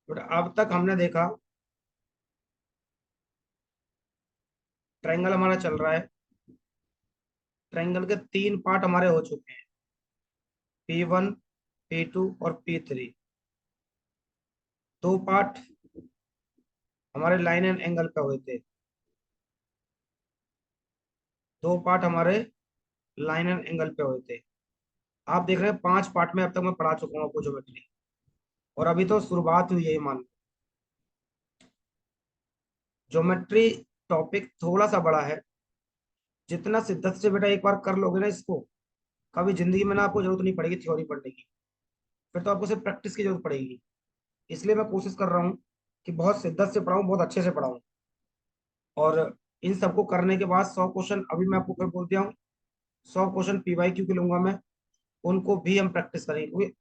But अब तक हमने देखा ट्रायंगल हमारा चल रहा है। ट्रायंगल के तीन पार्ट हमारे हो चुके हैं, P1, P2 और P3। दो पार्ट हमारे लाइन एंड एंगल पे हुए थे। दो पार्ट हमारे लाइन एंड एंगल पे हुए थे। आप देख रहे हैं पांच पार्ट में अब तक मैं पढ़ा चुका हूँ आपको ज्योमेट्री। और अभी तो शुरुआत हुई है, ये मान लो। ज्योमेट्री टॉपिक थोड़ा सा बड़ा है। जितना शिद्दत से बेटा एक बार कर लोगे ना इसको, कभी जिंदगी में ना आपको जरूरत नहीं पड़ेगी थ्योरी पढ़ने की। फिर तो आपको सिर्फ प्रैक्टिस की जरूरत पड़ेगी। इसलिए मैं कोशिश कर रहा हूँ कि बहुत शिद्दत से पढ़ाऊँ, बहुत अच्छे से पढ़ाऊँ। और इन सबको करने के बाद 100 क्वेश्चन अभी मैं आपको फिर बोल दिया हूँ, 100 क्वेश्चन PYQ के लूंगा मैं। उनको भी हम प्रैक्टिस करेंगे, क्योंकि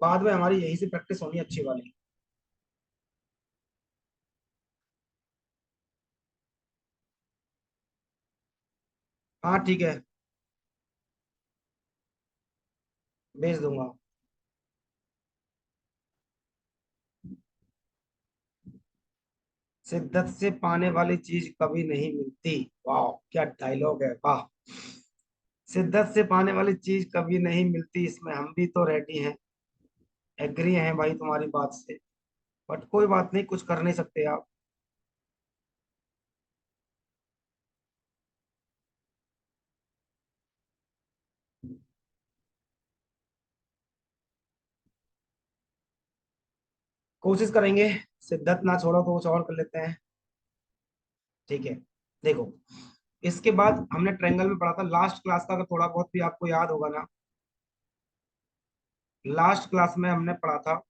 बाद में हमारी यही से प्रैक्टिस होनी अच्छी वाली। हाँ ठीक है, भेज दूंगा। शिद्दत से पाने वाली चीज कभी नहीं मिलती। वाह क्या डायलॉग है, वाह। शिद्दत से पाने वाली चीज कभी नहीं मिलती, इसमें हम भी तो रेडी हैं, एग्री हैं भाई तुम्हारी बात से। बट कोई बात नहीं, कुछ कर नहीं सकते आप। कोशिश करेंगे, शिद्दत ना छोड़ो तो कुछ और कर लेते हैं। ठीक है, देखो। इसके बाद हमने ट्रायंगल में पढ़ा था लास्ट क्लास का, अगर थोड़ा बहुत भी आपको याद होगा ना। लास्ट क्लास में हमने पढ़ा था,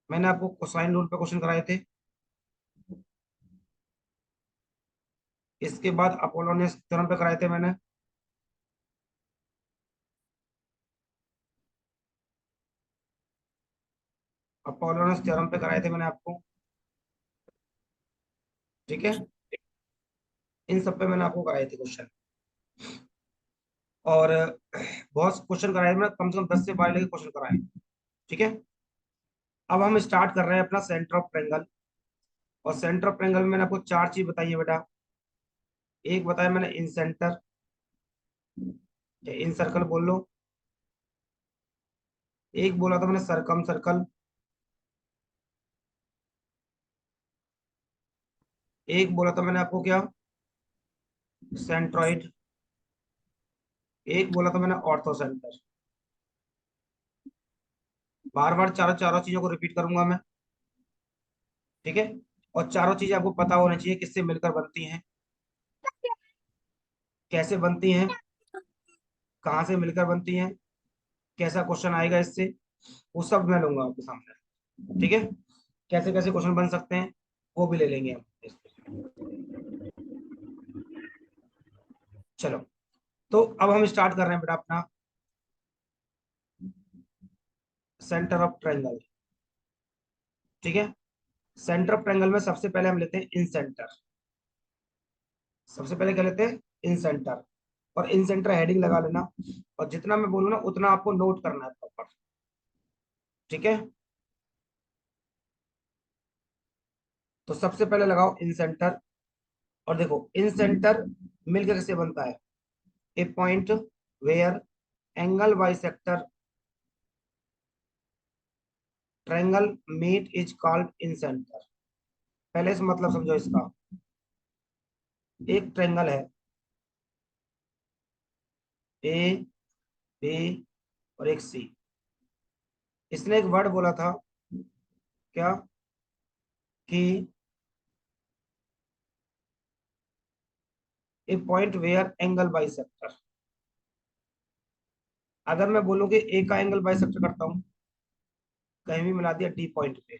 मैंने आपको कोसाइन रूल पे क्वेश्चन कराए थे। इसके बाद अपोलोनियस थ्योरम पे कराए थे मैंने। अपोलोनियस थ्योरम पे कराए थे मैंने आपको। ठीक है, इन सब पे मैंने आपको कराए थे क्वेश्चन। और बहुत क्वेश्चन कराए मैंने, कम से कम 10 से 12 के क्वेश्चन कराए। ठीक है, अब हम स्टार्ट कर रहे हैं अपना सेंटर ऑफ ट्रायंगल। और सेंटर ऑफ ट्रायंगल में मैंने आपको चार चीज बताई है बेटा। एक बताया मैंने इन सेंटर, इन सर्कल बोल लो। एक बोला था मैंने सरकम सर्कल। एक बोला था मैंने आपको क्या, सेंट्रॉइड। एक बोला था मैंने ऑर्थो सेंटर। बार बार चारों चारों चीजों को रिपीट करूंगा मैं। ठीक है, और चारों चीजें आपको पता होनी चाहिए किससे मिलकर बनती हैं, कैसे बनती हैं, कहाँ से मिलकर बनती हैं, कैसा क्वेश्चन आएगा इससे, वो सब मैं लूंगा आपके सामने। ठीक है, कैसे कैसे क्वेश्चन बन सकते हैं वो भी ले लेंगे हम। चलो, तो अब हम स्टार्ट कर रहे हैं बेटा अपना सेंटर ऑफ ट्रायंगल। ठीक है, सेंटर ऑफ ट्रायंगल में सबसे पहले हम लेते हैं इन सेंटर। सबसे पहले क्या लेते हैं, इन सेंटर। और इन सेंटर हेडिंग लगा लेना। और जितना मैं बोलूँ ना उतना आपको नोट करना है प्रॉपर। ठीक है, तो सबसे पहले लगाओ इन सेंटर। और देखो इन सेंटर मिलकर कैसे बनता है, a point where angle bisector triangle meet is called incentre. पहले से मतलब समझो इसका। एक ट्रायंगल है, ए, बी और एक सी। इसने एक वर्ड बोला था, क्या, कि ए पॉइंट वेयर एंगल बाइसेक्टर। अगर मैं बोलूं कि ए का एंगल बाइसेक्टर करता हूं, कहीं भी मिला दिया डी पॉइंट पे,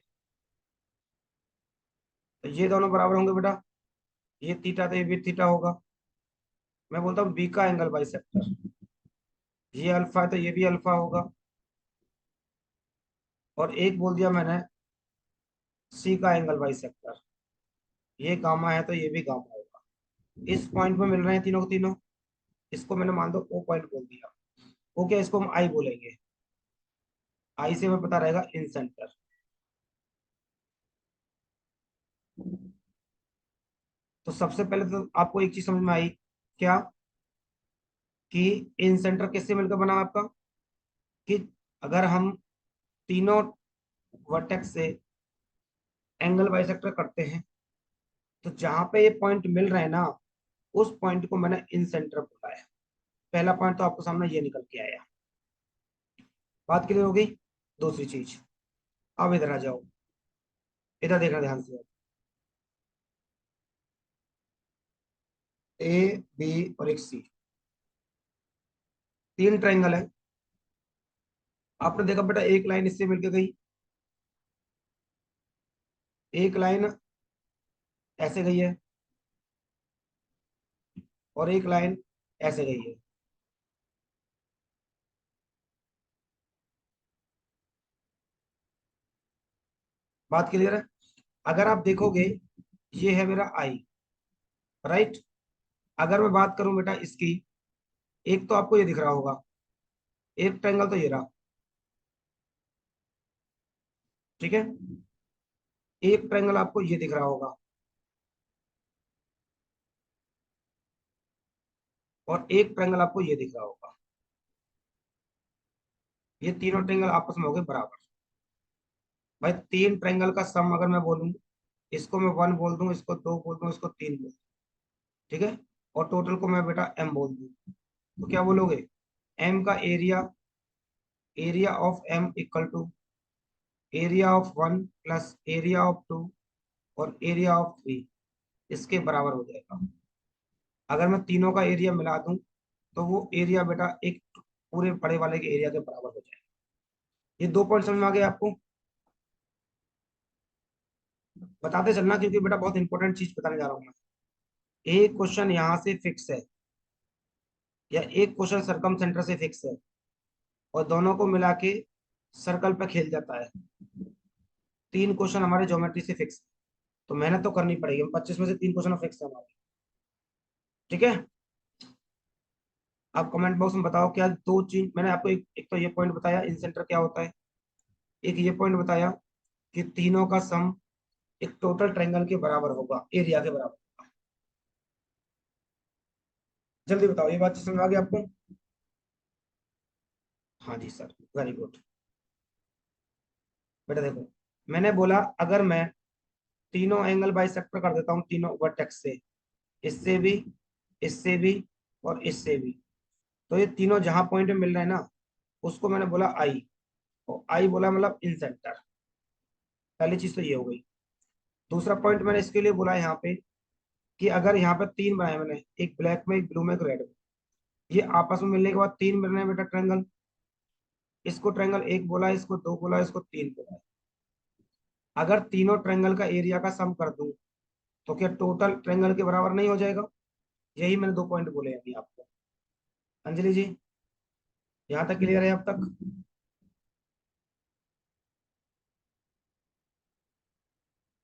तो ये दोनों बराबर होंगे बेटा। ये थीटा तो ये भी थीटा होगा। मैं बोलता हूँ बी का एंगल बाइसेक्टर, ये अल्फा है तो ये भी अल्फा होगा। और एक बोल दिया मैंने सी का एंगल बाइसेक्टर, ये गामा है तो ये भी गामा होगा। इस पॉइंट पे मिल रहे हैं तीनों को तीनों। इसको मैंने मान दो ओ पॉइंट बोल दिया। ओके, इसको हम आई बोलेंगे। आई से हमें पता रहेगा इन सेंटर। तो सबसे पहले तो आपको एक चीज समझ में आई, क्या, कि इन सेंटर किससे मिलकर बना आपका, कि अगर हम तीनों वर्टेक्स से एंगल बाइसेक्टर करते हैं, तो जहां पे ये पॉइंट मिल रहे हैं ना, उस पॉइंट को मैंने इन सेंटर बोला है। पहला पॉइंट तो आपको सामने ये निकल के आया। बात क्लियर हो गई। दूसरी चीज, अब इधर आ जाओ, इधर देखना ध्यान से। ए, बी और एक सी, तीन ट्रायंगल है। आपने देखा बेटा, एक लाइन इससे मिलके गई, एक लाइन ऐसे गई है, और एक लाइन ऐसे गई है। बात क्लियर है। अगर आप देखोगे, ये है मेरा आई, राइट। अगर मैं बात करूं बेटा इसकी, एक तो आपको ये दिख रहा होगा, एक ट्रायंगल तो ये रहा, ठीक है। एक ट्रायंगल आपको ये दिख रहा होगा, और एक ट्रायंगल आपको ये दिख रहा होगा। ये तीनों ट्रायंगल आपस में हो गए बराबर। भाई तीन ट्रायंगल का सम अगर मैं बोलूं, इसको मैं वन बोल दूं, इसको दो बोल दूं, इसको तीन बोल दूं, ठीक है, और टोटल को मैं बेटा एम बोल दूं, तो क्या बोलोगे? एम का area, area of M equal to area of one plus area of two और एरिया ऑफ थ्री, इसके बराबर हो जाएगा। अगर मैं तीनों का एरिया मिला दूं, तो वो एरिया बेटा एक पूरे बड़े वाले के एरिया के बराबर हो जाएगा। ये दो पॉइंट समझ में आ गए आपको? बताते चलना, क्योंकि बेटा बहुत इंपॉर्टेंट चीज बताने जा रहा हूँ मैं। एक क्वेश्चन यहाँ से फिक्स है, या एक क्वेश्चन सरकम सेंटर से फिक्स है, और दोनों को मिला के सर्कल पे खेल जाता है। तीन क्वेश्चन हमारे ज्योमेट्री से फिक्स है, तो मेहनत तो करनी पड़ेगी। 25 में से तीन क्वेश्चन फिक्स है हमारे, ठीक है। आप कमेंट बॉक्स में बताओ, क्या दो चीज मैंने आपको, एक तो ये पॉइंट बताया इन सेंटर क्या होता है, एक ये पॉइंट बताया कि तीनों का सम एक टोटल ट्रायंगल के बराबर होगा, एरिया के बराबर। जल्दी बताओ, ये बात समझ आ गई आपको? हाँ जी सर, वेरी गुड। बेटा देखो, मैंने बोला अगर मैं तीनों एंगल बाइसेक्टर कर देता हूँ तीनों वर्टेक्स से, इससे भी, इससे भी और इससे भी, तो ये तीनों जहां पॉइंट में मिल रहे हैं ना, उसको मैंने बोला आई, और आई बोला मतलब इन सेंटर। पहली चीज तो ये हो गई। दूसरा पॉइंट मैंने इसके लिए बोला यहाँ पे, कि अगर यहाँ पे तीन बनाए मैंने, एक ब्लैक में, एक ब्लू में, एक रेड में, ये आपस में मिलने के बाद तीन बन रहे हैं बेटा ट्रायंगल। इसको ट्रायंगल एक बोला, इसको दो बोला, इसको तीन बोला। अगर तीनों ट्रायंगल का एरिया का सम कर दूं, तो क्या टोटल ट्रायंगल के बराबर नहीं हो जाएगा? यही मैंने दो पॉइंट बोले अभी आपको। अंजलि जी, यहाँ तक क्लियर है अब तक?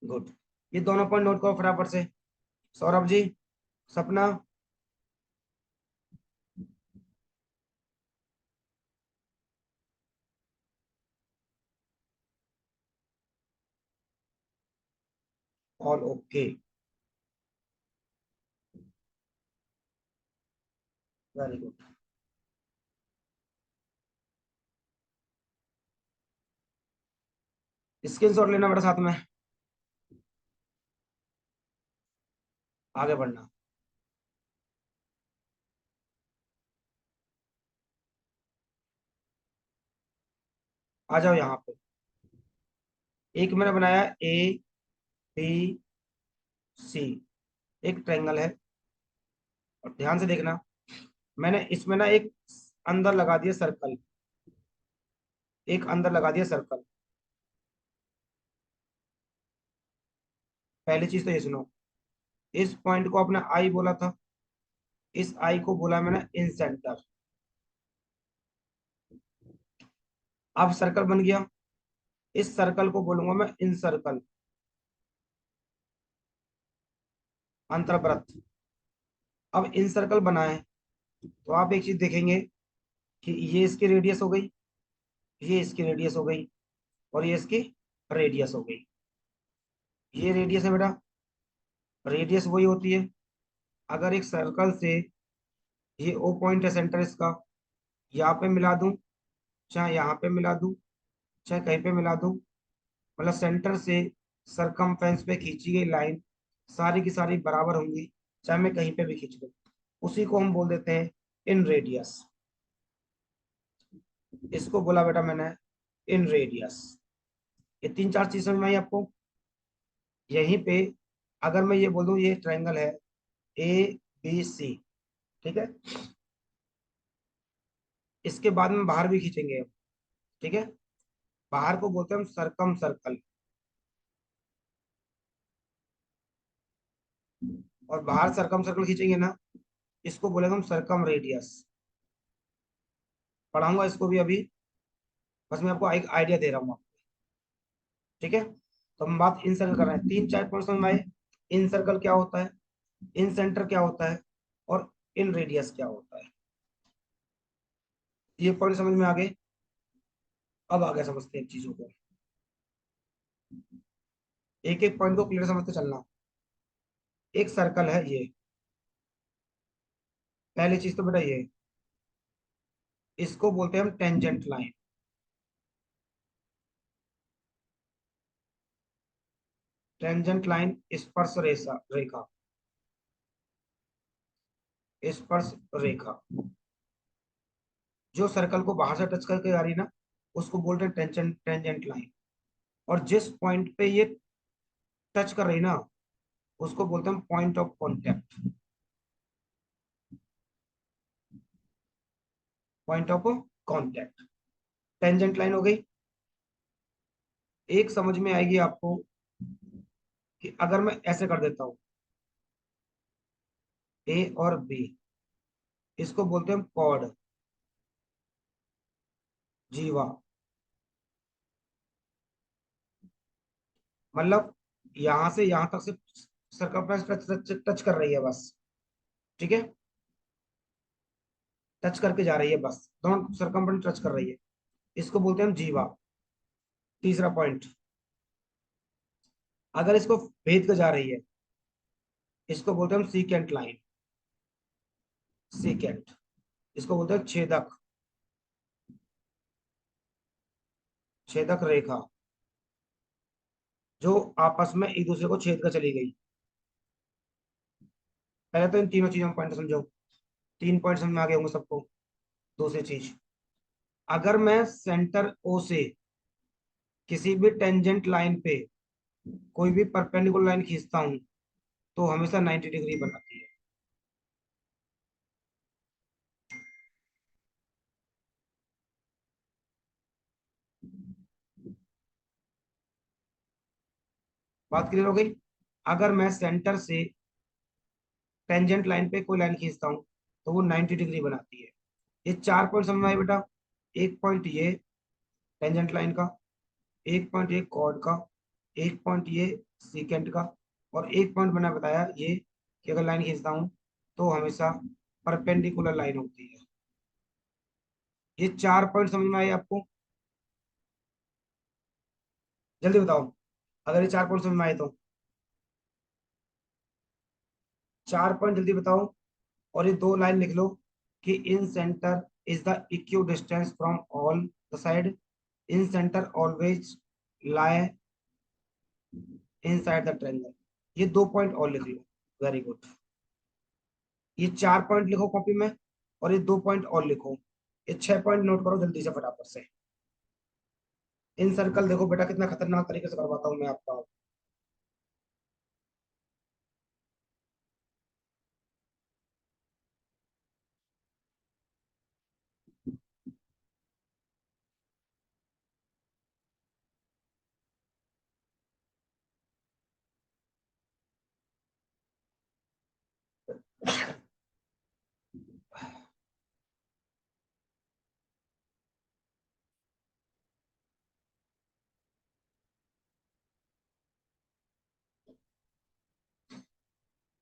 गुड। ये दोनों पॉइंट नोट करो फटाफट से। सौरभ जी, सपना, all okay, very good. Screenshot लेना बेटा साथ में, आगे बढ़ना। आ जाओ यहाँ पे। एक मैंने बनाया ए, बी, सी, एक ट्रायंगल है, और ध्यान से देखना, मैंने इसमें ना एक अंदर लगा दिया सर्कल, एक अंदर लगा दिया सर्कल। पहली चीज तो ये सुनो, इस पॉइंट को अपना आई बोला था, इस आई को बोला मैंने इन सेंटर। अब सर्कल बन गया, इस सर्कल को बोलूंगा मैं इन सर्कल, अंतर्वृत्त। अब इन सर्कल बना है, तो आप एक चीज देखेंगे, कि ये इसकी रेडियस हो गई, ये इसकी रेडियस हो गई, और ये इसकी रेडियस हो गई। ये रेडियस है बेटा, रेडियस वही होती है। अगर एक सर्कल से ये ओ पॉइंट है सेंटर इसका, यहाँ पे मिला दूं, चाहे यहाँ पे मिला दूं, चाहे कहीं पे मिला दूं, मतलब सेंटर से सरकमफ्रेंस पे खींची गई लाइन सारी की सारी बराबर होंगी, चाहे मैं कहीं पे भी खींच दूं। उसी को हम बोल देते हैं इन रेडियस। इसको बोला बेटा मैंने इन रेडियस। ये तीन चार चीज समझ में आई आपको? यहीं पे अगर मैं ये बोल दूं ये ट्रायंगल है ABC, ठीक है, इसके बाद में बाहर भी खींचेंगे, ठीक है, बाहर को बोलते हैं हम सरकम सर्कल, और बाहर सरकम सर्कल खींचेंगे ना, इसको बोलेंगे हम सरकम रेडियस। पढ़ाऊंगा इसको भी अभी, बस मैं आपको एक आइडिया दे रहा हूँ आपको, ठीक है। तो हम बात इन सर्कल कर रहे हैं, तीन चार पॉइंट समझ में आए। इन सर्कल क्या होता है, इन सेंटर क्या होता है, और इन रेडियस क्या होता है, ये पॉइंट समझ में आ गए। अब आगे समझते हैं चीजों को, एक एक पॉइंट को क्लियर समझते चलना। एक सर्कल है ये, पहली चीज तो बेटा ये, इसको बोलते हैं हम टेंजेंट लाइन। टेंजेंट लाइन स्पर्श रेखा रेखा, स्पर्श रेखा जो सर्कल को बाहर से टच करके आ रही ना, उसको बोलते हैं टेंजेंट टेंजेंट लाइन। और जिस पॉइंट पे ये टच कर रही ना, उसको बोलते हैं point of contact. Point of contact, tangent line हो गई। एक समझ में आएगी आपको कि अगर मैं ऐसे कर देता हूं A और B, इसको बोलते हैं कॉर्ड, जीवा। मतलब यहां से यहां तक से सरकमफ्रेंस टच टच टच कर रही है बस, ठीक है, टच करके जा रही है बस, दोनों सरकमफ्रेंस टच कर रही है, इसको बोलते हैं हम जीवा। तीसरा पॉइंट, अगर इसको भेद कर जा रही है, इसको बोलते हैं हम सीकेंट लाइन, सीकेंट, इसको बोलते हैं छेदक, छेदक रेखा, जो आपस में एक दूसरे को छेद कर चली गई। पहले तो इन तीनों चीजों में पॉइंट समझो, तीन पॉइंट समझ में आ गए होंगे सबको। दूसरी चीज, अगर मैं सेंटर ओ से किसी भी टेंजेंट लाइन पे कोई भी परपेंडिकुलर लाइन खींचता हूं, तो हमेशा 90 डिग्री बनाती है। बात क्लियर हो गई? अगर मैं सेंटर से टेंजेंट लाइन पे कोई लाइन खींचता हूँ, तो वो 90 डिग्री बनाती है। ये चार पॉइंट समझ में आए बेटा? एक पॉइंट ये टेंजेंट लाइन का, एक पॉइंट ये कॉर्ड का, एक पॉइंट ये सीकेंट का, और एक पॉइंट मैंने बताया ये कि अगर लाइन खींचता हूँ तो हमेशा परपेंडिकुलर लाइन होती है। ये चार पॉइंट समझ में आए आपको? जल्दी बताओ, अगर ये चार पॉइंट समझ में आए तो चार पॉइंट जल्दी बताओ। और ये दो लाइन लिख लो कि incentre is the equidistance from all the side, incentre always lie inside the triangle. ये दो पॉइंट और लिख लो, वेरी गुड। ये चार पॉइंट लिखो कॉपी में, और ये दो पॉइंट और लिखो। ये छह पॉइंट नोट करो जल्दी से फटाफट से। इन सर्कल देखो बेटा कितना खतरनाक तरीके से करवाता हूँ मैं आपका।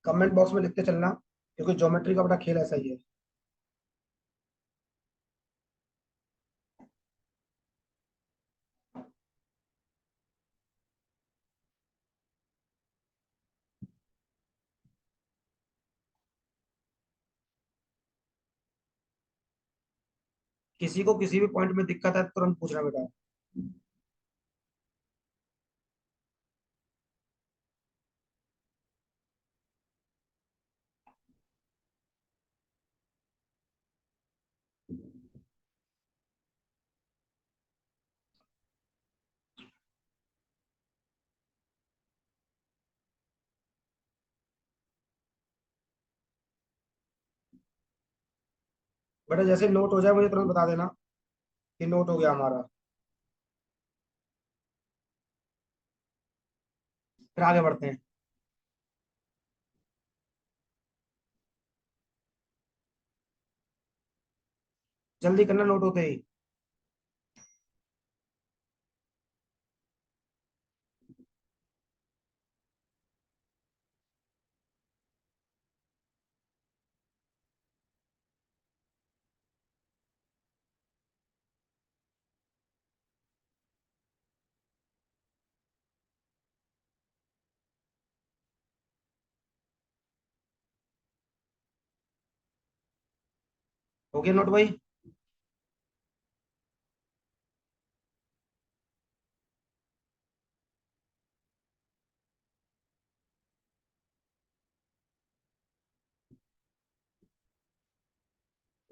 कमेंट बॉक्स में लिखते चलना, क्योंकि ज्योमेट्री का बड़ा खेल ऐसा ही है। किसी को किसी भी पॉइंट में दिक्कत है तुरंत पूछना बेटा। बेटा जैसे नोट हो जाए मुझे तुरंत बता देना कि नोट हो गया हमारा। फिर आगे बढ़ते हैं। जल्दी करना नोट होते ही। हो गया नोट भाई।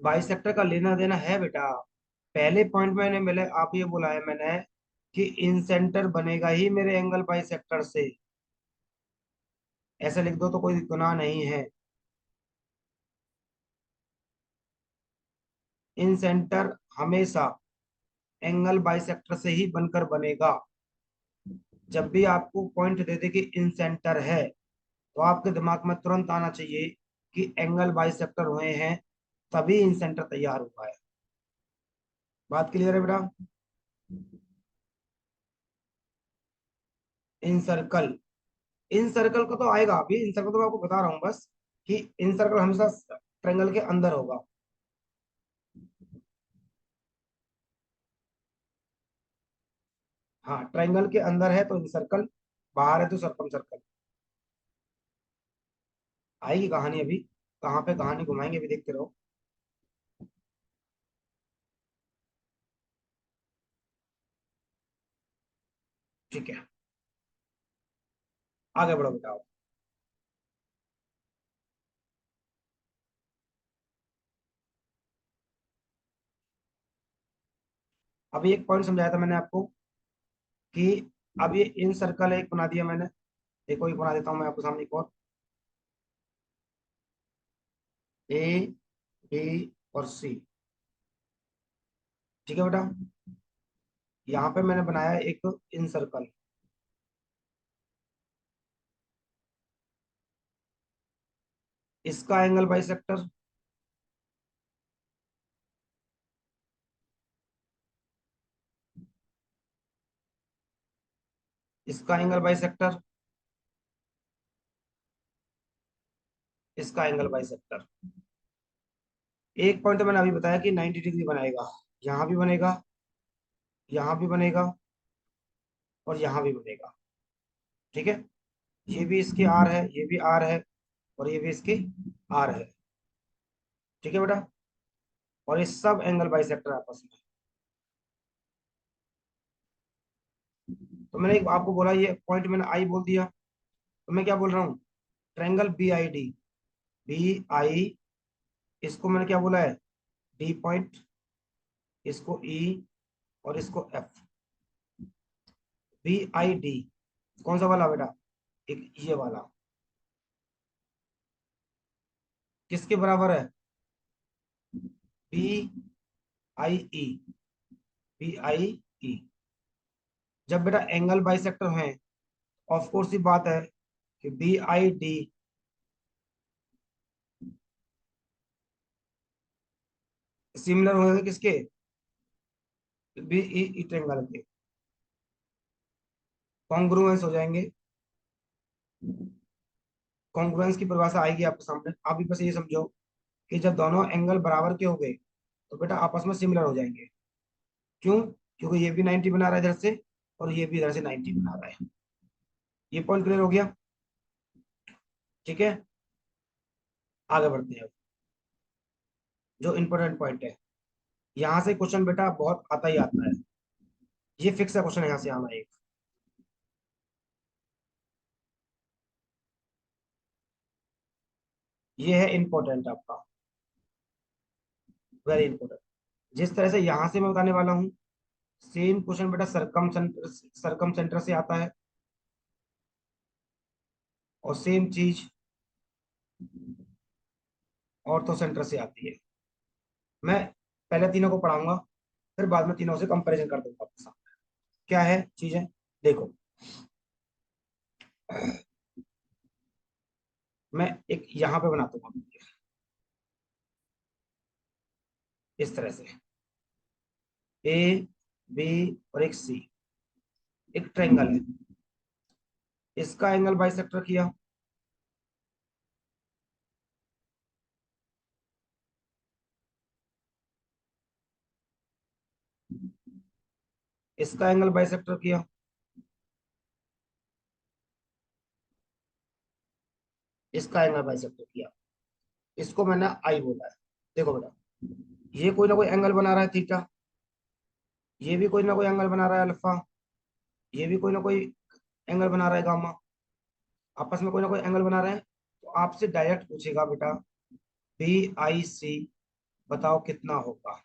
बाईस सेक्टर का लेना देना है बेटा। पहले पॉइंट मैंने मिले आप ये बोला है मैंने कि इन सेंटर बनेगा ही मेरे एंगल बाई सेक्टर से। ऐसा लिख दो तो कोई गुनाह नहीं है। इन सेंटर हमेशा एंगल बाई सेक्टर से ही बनकर बनेगा। जब भी आपको पॉइंट दे दे कि इन सेंटर है तो आपके दिमाग में तुरंत आना चाहिए कि एंगल बाई सेक्टर हुए हैं, तभी इन सेंटर तैयार हुआ है। बात क्लियर है बेटा। इन सर्कल, इन सर्कल का तो आएगा अभी। इन सर्कल तो मैं आपको बता रहा हूँ बस कि इन सर्कल हमेशा ट्रायंगल के अंदर होगा। हाँ ट्रायंगल के अंदर है तो इन सर्कल, बाहर है तो सर्कम सर्कल। आएगी कहानी अभी। कहाँ पे कहानी घुमाएंगे अभी, देखते रहो। ठीक है, आगे बढ़ो बेटा। अभी एक पॉइंट समझाया था मैंने आपको कि अब ये इन सर्कल एक बना दिया मैंने। एक और बना देता हूँ मैं आपको सामने एक और। ए, बी और सी। ठीक है बेटा। यहाँ पे मैंने बनाया एक इन सर्कल। इसका एंगल बाई सेक्टर, इसका एंगल बाई सेक्टर, इसका एंगल बाई सेक्टर। एक पॉइंट तो मैंने अभी बताया कि 90 डिग्री बनाएगा। यहाँ भी बनेगा, यहाँ भी बनेगा और यहाँ भी बनेगा। ठीक है। ये भी इसके आर है, ये भी आर है और ये भी इसके आर है। ठीक है बेटा। और ये सब एंगल बाई सेक्टर आपस में। तो मैंने एक आपको बोला ये पॉइंट मैंने आई बोल दिया, तो मैं क्या बोल रहा हूँ? Triangle B I D. B I, इसको मैंने क्या बोला है? डी पॉइंट, इसको ई और इसको एफ। बी आई डी कौन सा वाला बेटा? एक ये वाला। किसके बराबर है? B I E. B I E. जब बेटा एंगल बाइसेक्टर हैं, ऑफ कोर्स ही बात है कि बी आई डी सिमिलर होंगे किसके? बी ई ई ट्रायंगल के। कॉन्ग्रुएंस हो जाएंगे। कॉन्ग्रुएंस की परिभाषा आएगी आपके सामने। आप भी बस ये समझो कि जब दोनों एंगल बराबर के हो गए तो बेटा आपस में सिमिलर हो जाएंगे। क्यों? क्योंकि ये भी 90 बना रहा है इधर से और ये भी इधर से 90 बना रहा है। ये पॉइंट क्लियर हो गया। ठीक है, आगे बढ़ते हैं। जो इंपॉर्टेंट पॉइंट है, यहाँ से क्वेश्चन बेटा बहुत आता ही आता है, ये फिक्स है क्वेश्चन यहाँ से आना एक। ये है इंपॉर्टेंट आपका, वेरी इंपॉर्टेंट। जिस तरह से यहाँ से मैं बताने वाला हूँ, सेम क्वेश्चन बेटा सरकम सेंटर से आता है, और सेम चीज ऑर्थो सेंटर से आती है। मैं पहले तीनों को पढ़ाऊंगा, फिर बाद में तीनों से कंपैरिजन कर दूंगा आपके साथ। क्या है चीजें, देखो। मैं एक यहाँ पे बनाता हूँ इस तरह से, ए बी और एक सी, एक ट्रायंगल है, इसका एंगल बाइसेक्टर किया, इसका एंगल बाइसेक्टर किया, इसका एंगल बाइसेक्टर किया, इसको मैंने आई बोला है। देखो बेटा, ये कोई ना कोई एंगल बना रहा है थीटा, ये भी कोई ना कोई एंगल बना रहा है अल्फा, ये भी कोई ना कोई एंगल बना रहा है गामा, आपस में कोई ना कोई एंगल बना रहे हैं। तो आपसे डायरेक्ट पूछेगा बेटा, बी आई सी बताओ कितना होगा,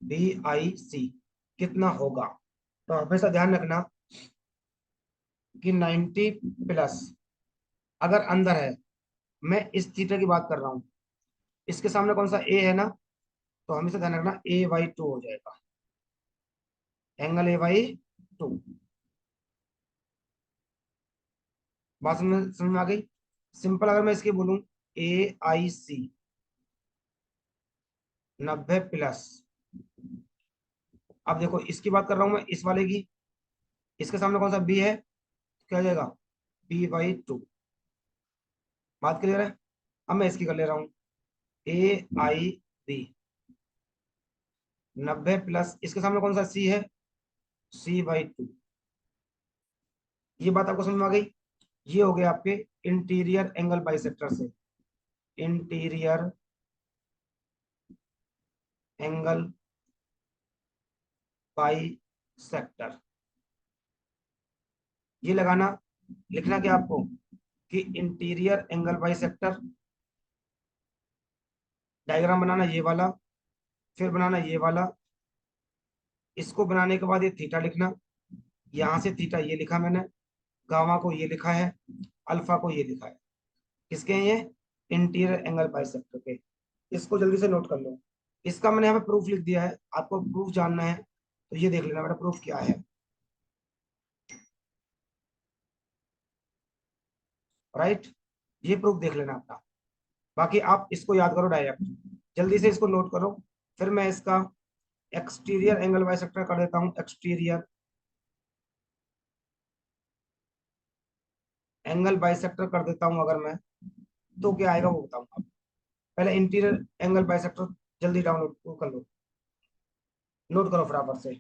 बी आई सी कितना होगा। तो हमेशा ध्यान रखना कि 90 प्लस अगर अंदर है, मैं इस थीटा की बात कर रहा हूँ, इसके सामने कौन सा ए है ना, तो हमेशा ध्यान रखना A/2 हो जाएगा, एंगल A/2। बात समझ में आ गई। सिंपल अगर मैं इसकी बोलूं, AIC 90 प्लस, अब देखो इसकी बात कर रहा हूं मैं, इस वाले की, इसके सामने कौन सा बी है, तो क्या हो जाएगा, B/2। बात क्लियर है। अब मैं इसकी कर ले रहा हूँ, AIB 90 प्लस, इसके सामने कौन सा सी है, C/2। ये बात आपको समझ में आ गई। ये हो गया आपके इंटीरियर एंगल बाइसेक्टर से, इंटीरियर एंगल बाइसेक्टर। ये लगाना, लिखना क्या आपको, कि इंटीरियर एंगल बाइसेक्टर, डायग्राम बनाना ये वाला, फिर बनाना ये वाला, इसको बनाने के बाद ये थीटा लिखना, यहां से थीटा ये लिखा मैंने, गामा को ये लिखा है, अल्फा को ये लिखा है, किसके हैं ये, इंटीरियर एंगल बाइसेक्टर के। इसको जल्दी से नोट कर लो। इसका मैंने यहाँ पे प्रूफ लिख दिया है, आपको प्रूफ जानना है तो ये देख लेना बेटा प्रूफ क्या है। राइट, ये प्रूफ देख लेना अपना। बाकी आप इसको याद करो डायरेक्ट, जल्दी से इसको नोट करो। फिर मैं इसका एक्सटीरियर एंगल बाइसेक्टर कर देता हूँ, एक्सटीरियर एंगल बाइसेक्टर कर देता हूँ अगर मैं, तो क्या आएगा वो बताऊंगा। पहले इंटीरियर एंगल बाइसेक्टर जल्दी डाउनलोड कर लो, नोट करो फटाफट से।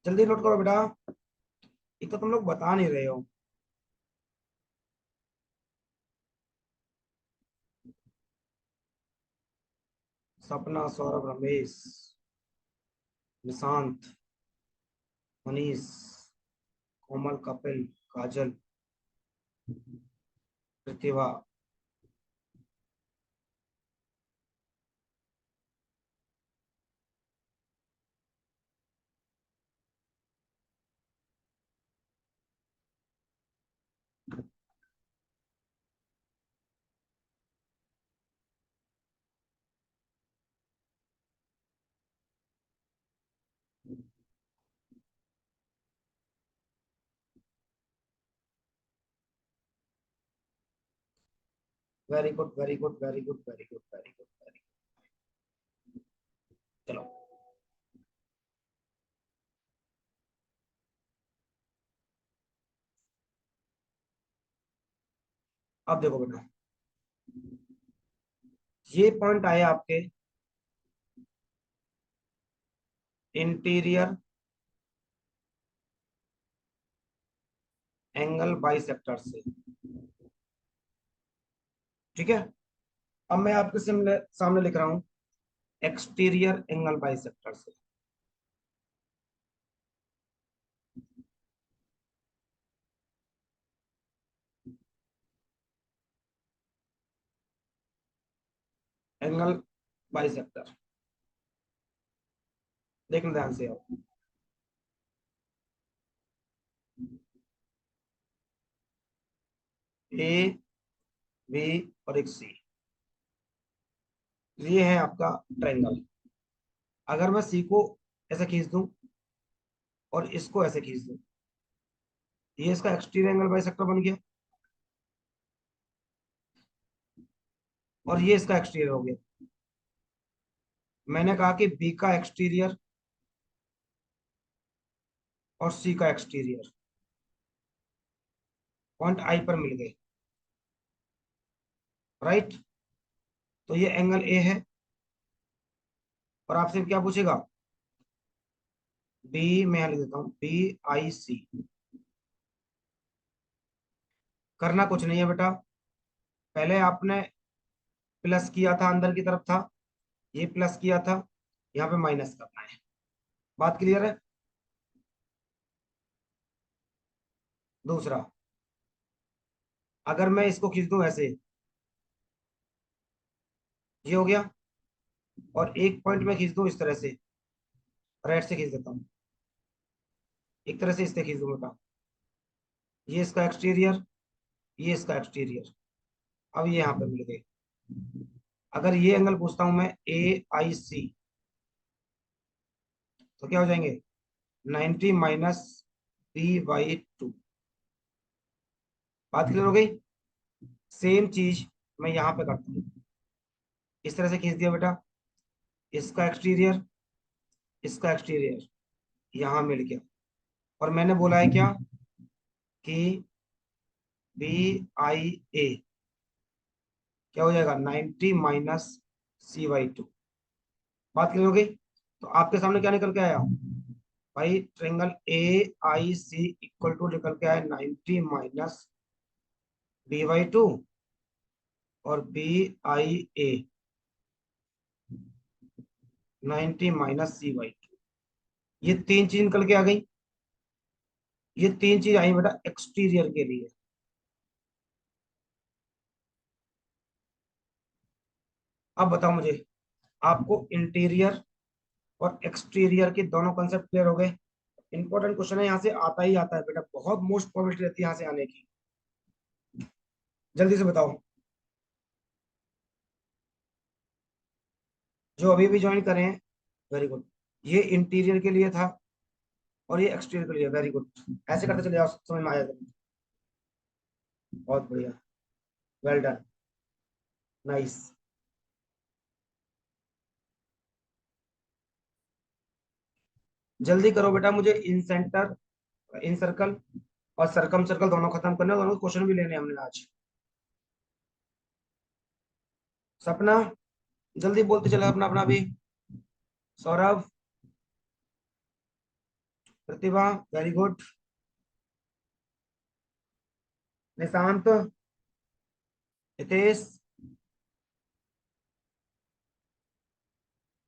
जल्दी नोट करो बेटा, एक तो तुम लोग बता नहीं रहे हो। Sapna, Saurabh, Ramesh, Nishant, Manish, Komal, Kapil, Kajal, Pratibha. Very good, very good, very good, very good, very good, very good. चलो, अब देखो बेटा, ये पॉइंट आए आपके इंटीरियर एंगल बाइसेक्टर से। ठीक है। अब मैं आपके सामने लिख रहा हूं एक्सटीरियर एंगल बाइसेक्टर से। एंगल बाइसेक्टर, देखना ध्यान से आप। ए, बी और एक सी, ये है आपका ट्रायंगल। अगर मैं सी को ऐसे खींच दूं और इसको ऐसे खींच दूं, ये इसका एक्सटीरियर एंगल बाइसेक्टर बन गया, और ये इसका एक्सटीरियर हो गया। मैंने कहा कि बी का एक्सटीरियर और सी का एक्सटीरियर पॉइंट आई पर मिल गए। राइट। तो ये एंगल ए है, और आपसे क्या पूछेगा? बी, मैं यहाँ लिख देता हूँ बी आई सी। करना कुछ नहीं है बेटा, पहले आपने प्लस किया था, अंदर की तरफ था, ये प्लस किया था, यहाँ पे माइनस करना है। बात क्लियर है? दूसरा, अगर मैं इसको खींच दूं ऐसे, ये हो गया, और एक पॉइंट में खींच दूं इस तरह से, राइट से खींच देता हूँ, एक तरह से इससे खींच दूं बेटा, ये इसका एक्सटीरियर, ये इसका एक्सटीरियर, अब ये यहाँ पे मिल गए। अगर ये एंगल पूछता हूं मैं ए आई सी, तो क्या हो जाएंगे? 90 माइनस बी बाई 2। बात क्लियर हो गई? सेम चीज मैं यहाँ पे करता हूँ, इस तरह से खींच दिया बेटा, इसका एक्सटीरियर, इसका एक्सटीरियर, यहाँ मिल गया। और मैंने बोला है क्या कि बी आई ए क्या हो जाएगा? 90 माइनस सी बाई 2। बात क्लियर हो गई? तो आपके सामने क्या निकल के आया भाई? Triangle A I C equal to निकल के आया 90 माइनस बी बाई 2, और B I A 90 minus C by 2। ये तीन चीज निकल के आ गई। ये तीन चीज आई बेटा एक्सटीरियर के लिए। अब बताओ मुझे, आपको इंटीरियर और एक्सटीरियर के दोनों कंसेप्ट क्लियर हो गए? इंपॉर्टेंट क्वेश्चन है, यहाँ से आता ही आता है बेटा, बहुत मोस्ट प्रोबेबिलिटी रहती है यहाँ से आने की। जल्दी से बताओ, जो अभी भी ज्वाइन करें हैं, वेरी गुड। ये इंटीरियर के लिए था, और ये एक्सटीरियर के लिए, वेरी गुड। ऐसे करते चले जाओ, समझ में आ जाएगा। बहुत बढ़िया, वेल डन, नाइस। जल्दी करो बेटा, मुझे इन सेंटर, इन सर्कल और सरकम सर्कल दोनों खत्म करने हैं, दोनों क्वेश्चन भी लेने हैं हमने आज। सपना, जल्दी बोलते चले अपना अपना भी। सौरभ, प्रतिभा, वेरी गुड। निशांत, हितेश,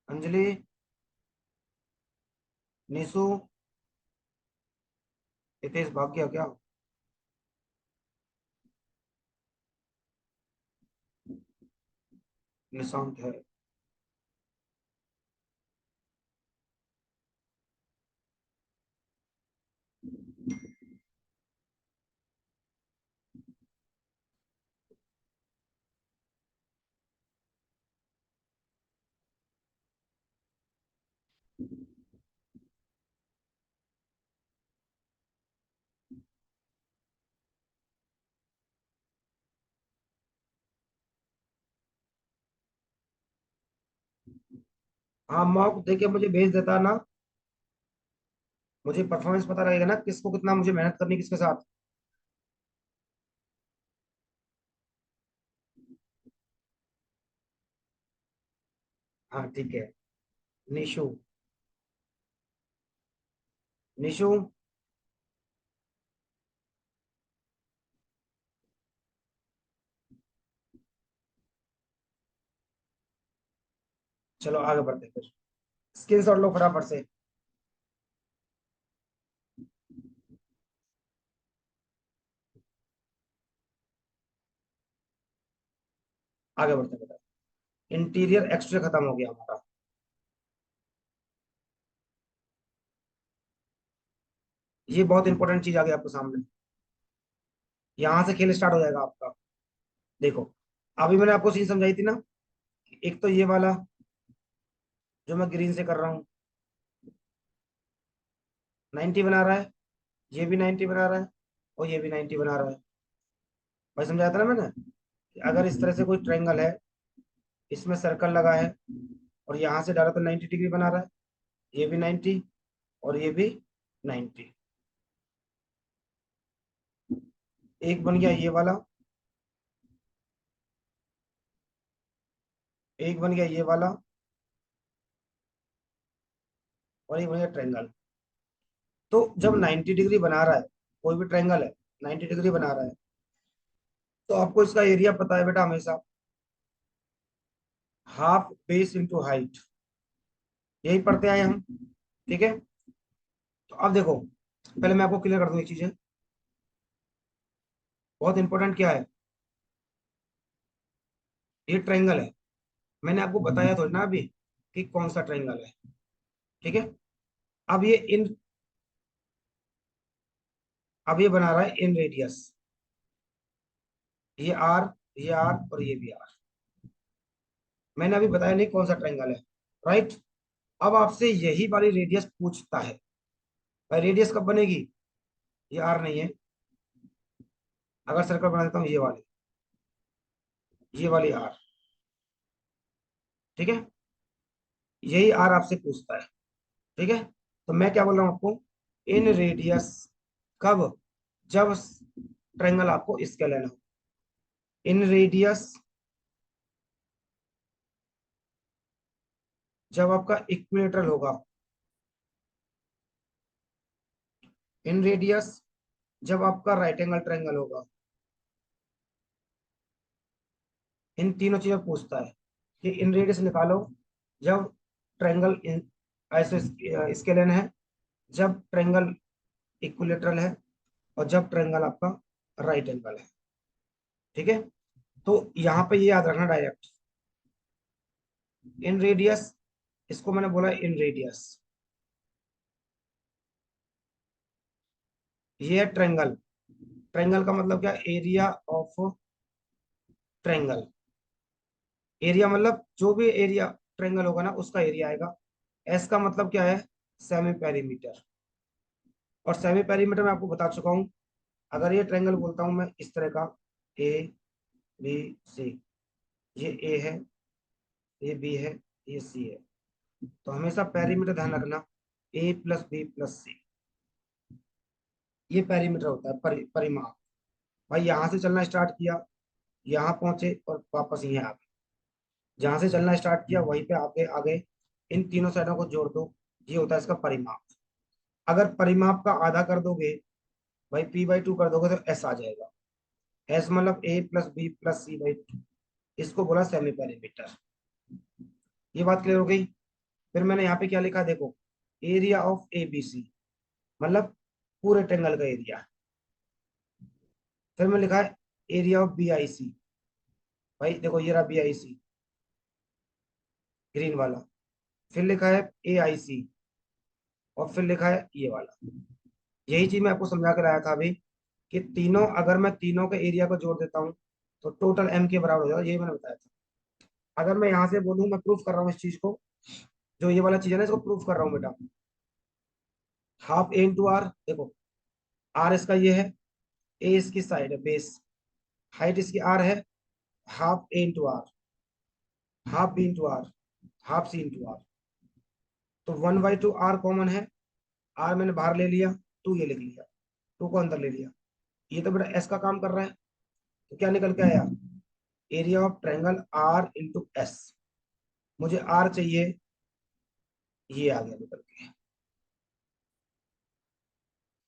अंजलि, निशु, हितेश भाग गया क्या? निशांत है। हाँ, मॉक देके मुझे भेज देता ना, मुझे परफॉर्मेंस पता लगेगा ना किसको कितना मुझे मेहनत करनी है, किसके साथ। हाँ ठीक है। निशु। निशु। चलो आगे बढ़ते हैं फिर। स्क्रीन शॉट लो फटाफट से। आगे बढ़ते हैं बेटा। इंटीरियर एक्सट्रा खत्म हो गया हमारा। ये बहुत इंपॉर्टेंट चीज आ गई आपके सामने। यहाँ से खेल स्टार्ट हो जाएगा आपका। देखो, अभी मैंने आपको चीज समझाई थी ना, एक तो ये वाला जो मैं ग्रीन से कर रहा हूँ 90 बना रहा है, ये भी 90 बना रहा है, और ये भी 90 बना रहा है। भाई समझाया था ना मैंने कि अगर इस तरह से कोई ट्रायंगल है, इसमें सर्कल लगा है, और यहाँ से डाला तो 90 डिग्री बना रहा है, ये भी 90 और ये भी 90। एक बन गया ये वाला, एक बन गया ये वाला, और एक बन गया ट्रायंगल। तो जब 90 डिग्री बना रहा है, कोई भी ट्रायंगल है 90 डिग्री बना रहा है, तो आपको इसका एरिया पता है बेटा हमेशा, हाफ बेस इंटू हाइट। यही पढ़ते आए हम। ठीक है। तो अब देखो, पहले मैं आपको क्लियर कर दूं एक चीज है, बहुत इंपॉर्टेंट क्या है। ये ट्रायंगल है, मैंने आपको बताया थोड़ी ना अभी कि कौन सा ट्रायंगल है। ठीक है। अब ये इन अब ये बना रहा है इन रेडियस, ये आर और ये भी आर। मैंने अभी बताया नहीं कौन सा ट्रायंगल है। राइट। अब आपसे यही वाली रेडियस पूछता है। भाई रेडियस कब बनेगी, ये आर नहीं है, अगर सर्कल बना देता हूँ ये वाली आर। ठीक है। यही आर आपसे पूछता है। ठीक है। तो मैं क्या बोल रहा हूँ आपको, इन रेडियस कब, जब ट्रायंगल आपको इसके लेना हो। इन रेडियस जब आपका इक्विलेटरल होगा, इन रेडियस जब आपका राइट एंगल ट्रायंगल होगा। इन तीनों चीजों पूछता है कि इन रेडियस निकालो जब ट्रायंगल ऐसे स्केलन है, जब ट्रायंगल इक्विलेटरल है, और जब ट्रायंगल आपका राइट एंगल है। ठीक है। तो यहाँ पे ये याद रखना डायरेक्ट, इन रेडियस, इसको मैंने बोला इन रेडियस, ये है ट्रायंगल। ट्रायंगल का मतलब क्या, एरिया ऑफ ट्रायंगल। एरिया मतलब जो भी एरिया ट्रायंगल होगा ना उसका एरिया आएगा। एस का मतलब क्या है, सेमी पेरीमीटर। और सेमी पेरीमीटर मैं आपको बता चुका हूँ। अगर ये ट्रायंगल बोलता हूँ मैं इस तरह का, ए बी सी, ये ए है, ये बी है, ये सी है, तो हमेशा पेरीमीटर ध्यान रखना, ए प्लस बी प्लस सी, ये पेरीमीटर होता है, परिमाप। भाई यहाँ से चलना स्टार्ट किया, यहाँ पहुंचे और वापस यहाँ आ गए, जहां से चलना स्टार्ट किया वहीं पे आगे आगे, इन तीनों साइडों को जोड़ दो, ये होता है इसका परिमाप। अगर परिमाप का आधा कर दोगे, भाई p/2 कर दोगे तो s आ जाएगा। s मतलब a plus B plus c/2, इसको बोला सेमी पेरीमीटर। ये बात क्लियर हो गई। फिर मैंने यहाँ पे क्या लिखा देखो, area of A B C, मतलब पूरे ट्रेंगल का एरिया। फिर मैंने लिखा है area of B I C, भाई देखो ये रहा बी आई सी, ग्रीन वाला। फिर लिखा है ए आई सी, और फिर लिखा है ये वाला। यही चीज मैं आपको समझा कर आया था अभी, कि तीनों, अगर मैं तीनों के एरिया को जोड़ देता हूँ तो टोटल एम के बराबर हो जाएगा, यही मैंने बताया था। अगर मैं यहाँ से बोलूँ, मैं प्रूफ कर रहा हूँ इस चीज को, जो ये वाला चीज है ना इसको प्रूफ कर रहा हूँ बेटा। हाफ ए इंटू आर, देखो आर इसका ये है, ए इसकी साइड है बेस, हाइट इसकी आर है, half A into R, half B into R, half C into R. तो 1/2 आर कॉमन है, आर मैंने बाहर ले लिया, टू ये लिख लिया, टू को अंदर ले लिया। ये तो बेटा एस का काम कर रहा है, तो क्या निकल के आया, area of triangle R into S. मुझे आर चाहिए, ये आ गया निकल के,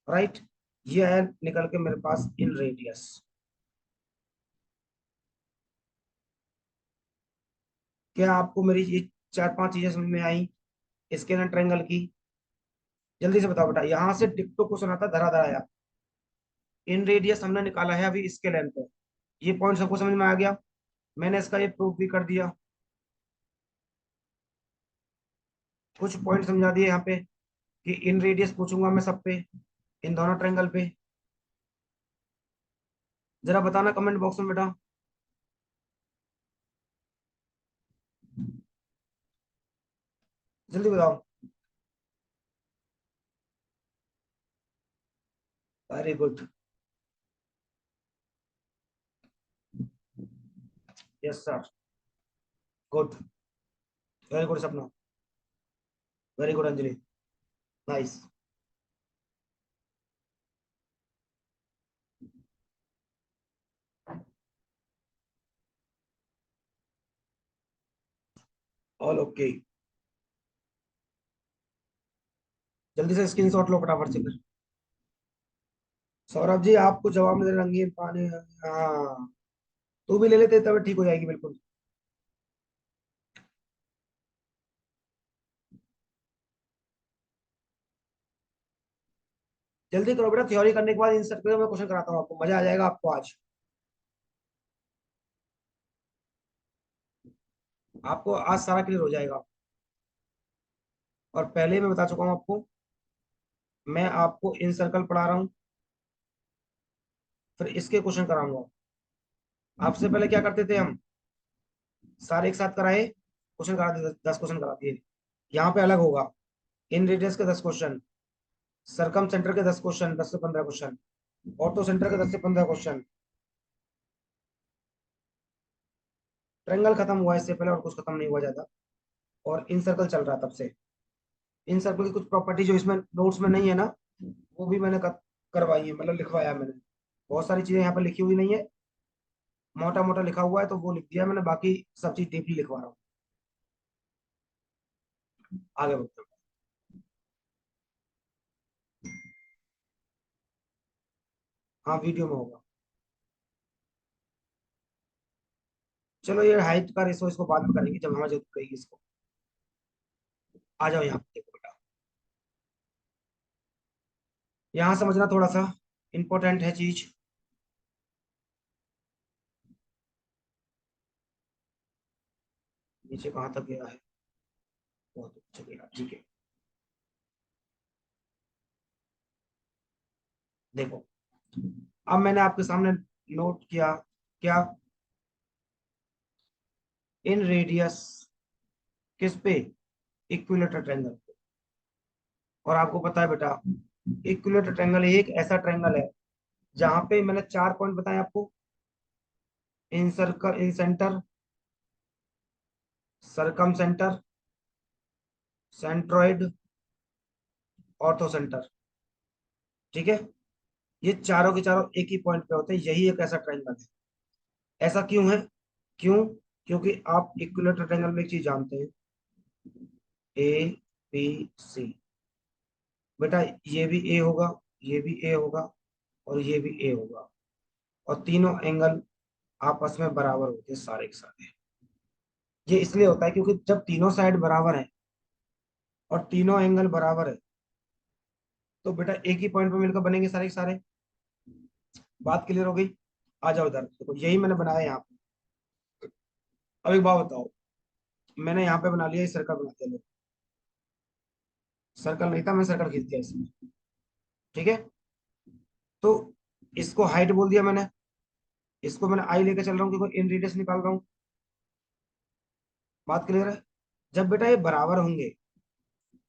राइट। ये आया निकल के मेरे पास इन रेडियस। क्या आपको मेरी ये चार पांच चीजें समझ में आई इसके ना ट्रायंगल की? जल्दी से बताओ बेटा, यहां से टिप्टो क्वेश्चन आता धरा धराया। इन रेडियस हमने निकाला है अभी इसके लेंथ पे। ये पॉइंट सबको समझ में आ गया? मैंने इसका ये प्रूफ भी कर दिया, कुछ पॉइंट समझा दिए यहाँ पे कि इन रेडियस पूछूंगा मैं सब पे, इन दोनों ट्रायंगल पे। जरा बताना कमेंट बॉक्स में बेटा। जल्दी बताओ। Very good. Yes sir. Good. Very good Sapna. Very good Anjali. Nice. All okay. जल्दी से स्क्रीनशॉट लो फटाफट से फिर। सौरभ जी आपको जवाब में दे रंगीन पानी। हाँ, तू भी ले लेते तब ठीक हो जाएगी बिल्कुल। जल्दी करो बेटा, थ्योरी करने के बाद इन सब मैं क्वेश्चन कराता हूँ आपको, मजा आ जाएगा आपको आज। आपको आज सारा क्लियर हो जाएगा। और पहले ही मैं बता चुका हूँ आपको, मैं आपको इन सर्कल पढ़ा रहा हूँ, फिर इसके क्वेश्चन कराऊंगा। आपसे पहले क्या करते थे हम, सारे एक साथ कराए, क्वेश्चन करा दिए, 10 क्वेश्चन करा दिए। यहाँ पे अलग होगा, इन रेडियस के 10 क्वेश्चन, सरकम सेंटर के 10 क्वेश्चन, 10 से 15 क्वेश्चन, ऑर्थो सेंटर के 10 से 15 क्वेश्चन। ट्रायंगल खत्म हुआ इससे पहले, और कुछ खत्म नहीं हुआ ज्यादा, और इन सर्कल चल रहा तब से। इन सर्कल की कुछ प्रॉपर्टी जो इसमें नोट्स में नहीं है ना, वो भी मैंने करवाई है, मतलब लिखवाया मैंने। बहुत सारी चीजें यहाँ पर लिखी हुई नहीं है, मोटा मोटा लिखा हुआ है तो वो लिख दिया मैंने, बाकी सब चीज डीपली लिखवा रहा हूँ। आगे बढ़ते हैं। हाँ वीडियो में होगा। चलो ये हाइट का रेशो इसको बाद में करेंगे जब हमारी जरूरत पड़ेगी इसको। आ जाओ यहाँ पे देखो बेटा, यहाँ समझना थोड़ा सा इंपॉर्टेंट है चीज। नीचे कहाँ तक गया है, बहुत अच्छा गया, ठीक है। देखो, अब मैंने आपके सामने नोट किया क्या, इन रेडियस किस पे, इक्विलेटरल ट्रायंगल पे। और आपको पता है बेटा, इक्विलेटरल ट्रायंगल एक ऐसा ट्रायंगल है जहां पे मैंने 4 पॉइंट बताए आपको, incircle, incentre, circumcentre, centroid, orthocentre. ठीक है, ये चारों के चारों एक ही पॉइंट पे होते हैं, यही एक ऐसा ट्रायंगल है। ऐसा क्यों है, क्यों? क्योंकि आप इक्विलेटरल ट्रायंगल में एक चीज जानते हैं, ए बी सी। बेटा ये भी ए होगा, ये भी ए होगा, और ये भी ए होगा, और तीनों एंगल आपस में बराबर होते हैं सारे के सारे। ये इसलिए होता है क्योंकि जब तीनों साइड बराबर है और तीनों एंगल बराबर है, तो बेटा एक ही पॉइंट पे मिलकर बनेंगे सारे के सारे। बात क्लियर हो गई? आ जाओ इधर देखो, यही मैंने बनाया यहाँ पे। अब एक बात बताओ, मैंने यहाँ पे बना लिया, इस सर्कल बना दिया, सर्कल नहीं था, मैं सर्कल खींच दिया इसमें। ठीक है, तो इसको हाइट बोल दिया मैंने, इसको मैंने आई लेके चल रहा हूँ क्योंकि इन रेडियस निकाल रहा हूँ। बात क्लियर है? जब बेटा ये बराबर होंगे,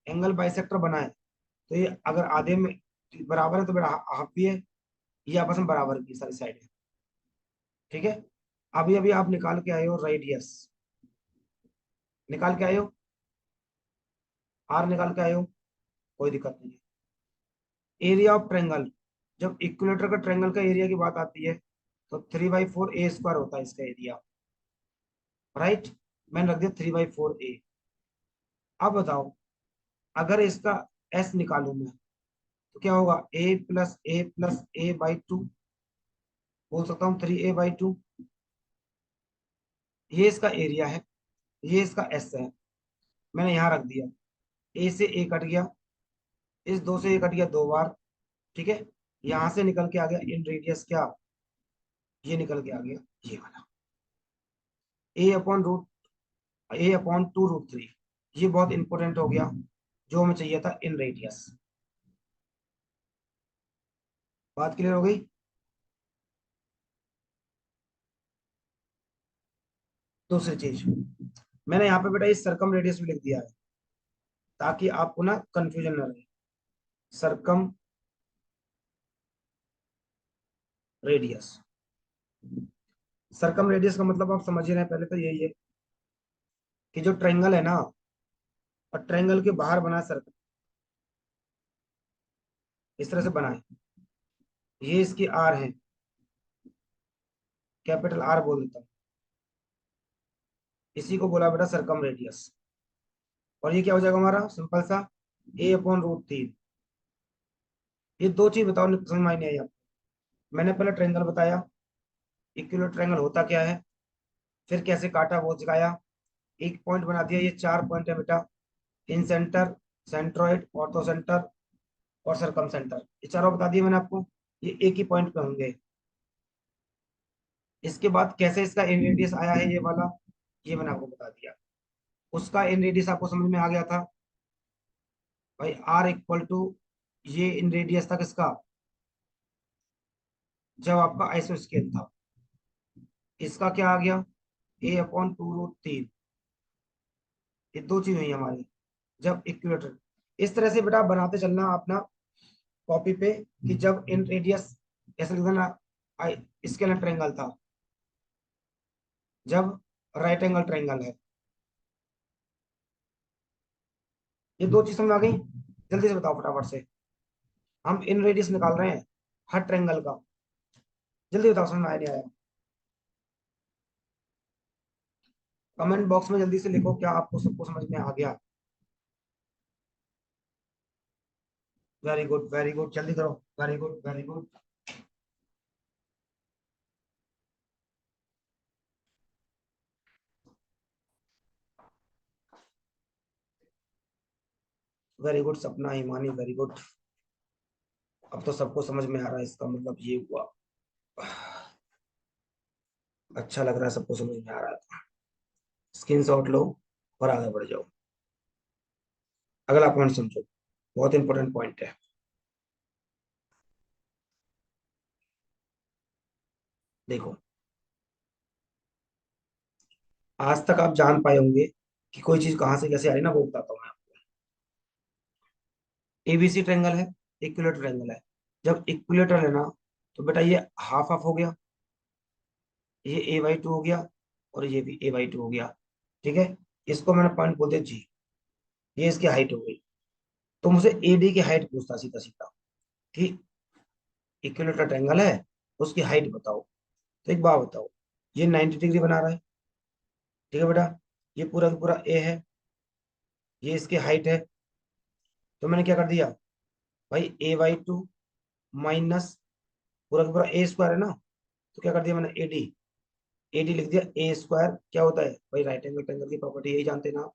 एंगल बाइसेक्टर बना है, तो ये अगर आधे में बराबर है तो बेटा हाफ भी है, ये आपस में बराबर की सारी साइड है। ठीक है, अभी अभी आप निकाल के आए हो रेडियस, निकाल के आए हो, आर निकाल के आए हो, कोई दिक्कत नहीं है। एरिया ऑफ ट्रेंगल, जब इक्विलेटर का ट्रेंगल का एरिया की बात आती है तो 3/4 A² होता है इसका एरिया, राइट। मैंने रख दिया 3/4 A। अब बताओ, अगर इसका एस निकालू मैं तो क्या होगा, A+A+A/2, बोल सकता हूँ 3A/2। ये इसका एरिया है, ये इसका एस है, मैंने यहाँ रख दिया। ए से ए कट गया, इस दो से ए कट गया दो बार, ठीक है। यहां से निकल के आ गया इन रेडियस क्या, ये निकल के आ गया ये वाला, A/√2√3। ये बहुत इंपॉर्टेंट हो गया, जो हमें चाहिए था इन रेडियस। बात क्लियर हो गई। दूसरी चीज, मैंने यहाँ पे बेटा इस सरकम रेडियस भी लिख दिया है, ताकि आपको ना कंफ्यूजन ना रहे। सरकम रेडियस, सरकम रेडियस का मतलब आप समझ ही रहे हैं, पहले तो यही है कि जो ट्रायंगल है ना, और ट्रायंगल के बाहर बना सर्कल, इस तरह से बना है, ये इसकी आर है, कैपिटल आर बोल देता हूँ, इसी को बोला बेटा सरकम रेडियस। और ये क्या हो जाएगा हमारा, सिंपल सा A/√3। ये दो चीज बताओ, समझ में नहीं आई आपको। मैंने पहले ट्रायंगल बताया, इक्विलेटरल ट्रायंगल होता क्या है, फिर कैसे काटा वो सिखाया, एक पॉइंट बना दिया। ये चार पॉइंट है बेटा, इन सेंटर, सेंट्रोइड, ऑर्थो सेंटर और सरकम सेंटर, ये चारों बता दिए मैंने आपको। ये एक ही पॉइंट पे होंगे। इसके बाद कैसे इसका इन रेडियस आया है ये वाला, ये मैंने आपको बता दिया। उसका इन रेडियस आपको समझ में आ गया था भाई, R=, ये इन रेडियस था किसका, जब आपका आइसो स्केल था। इसका क्या आ गया, A/√3। ये दो चीज हुई हमारी जब इक्विलेटर। इस तरह से बेटा बनाते चलना अपना कॉपी पे, कि जब इन रेडियस, ऐसे लिख देना स्केल ट्रायंगल था, जब राइट एंगल ट्रायंगल है। ये दो चीज समझ आ गई, जल्दी से बताओ फटाफट से। हम इन रेडियस निकाल रहे हैं हर ट्रायंगल का, जल्दी बताओ, समझ में आया नहीं आया। कमेंट बॉक्स में जल्दी से लिखो, क्या आपको सबको समझ में आ गया। वेरी गुड वेरी गुड, जल्दी करो, very good very good. Very good सपना, हिमानी, वेरी गुड। अब तो सबको समझ में आ रहा है, इसका मतलब ये हुआ। अच्छा लग रहा है, सबको समझ में आ रहा है। स्क्रीन शॉट लो और आगे बढ़ जाओ। अगला पॉइंट समझो, बहुत इंपॉर्टेंट पॉइंट है। देखो, आज तक आप जान पाए होंगे कि कोई चीज कहां से कैसे आ रही ना, वो बताता हूँ मैं आपको। एबीसी ट्रायंगल है, इक्विलेटरल ट्रायंगल है। जब इक्विलेटरल है ना, तो बेटा ये हाफ हाफ हो गया, ये A/2 हो गया, और ये भी A/2 हो गया, ठीक है। इसको मैंने पॉइंट बोल दिया जी, ये इसकी हाइट हो गई। तो मुझे AD की हाइट पूछता सीधा सीधा, कि इक्विलेटरल ट्रायंगल है, उसकी हाइट बताओ। तो एक बात बताओ, ये 90 डिग्री बना रहा है, ठीक है बेटा। ये पूरा का पूरा A है, ये इसकी हाइट है। तो मैंने क्या कर दिया भाई, A/2 माइनस पूरा का पूरा A² है ना, तो क्या कर दिया मैंने, AD लिख दिया। A² क्या होता है भाई, राइट एंगल ट्रायंगल की प्रॉपर्टी, यही जानते हैं ना।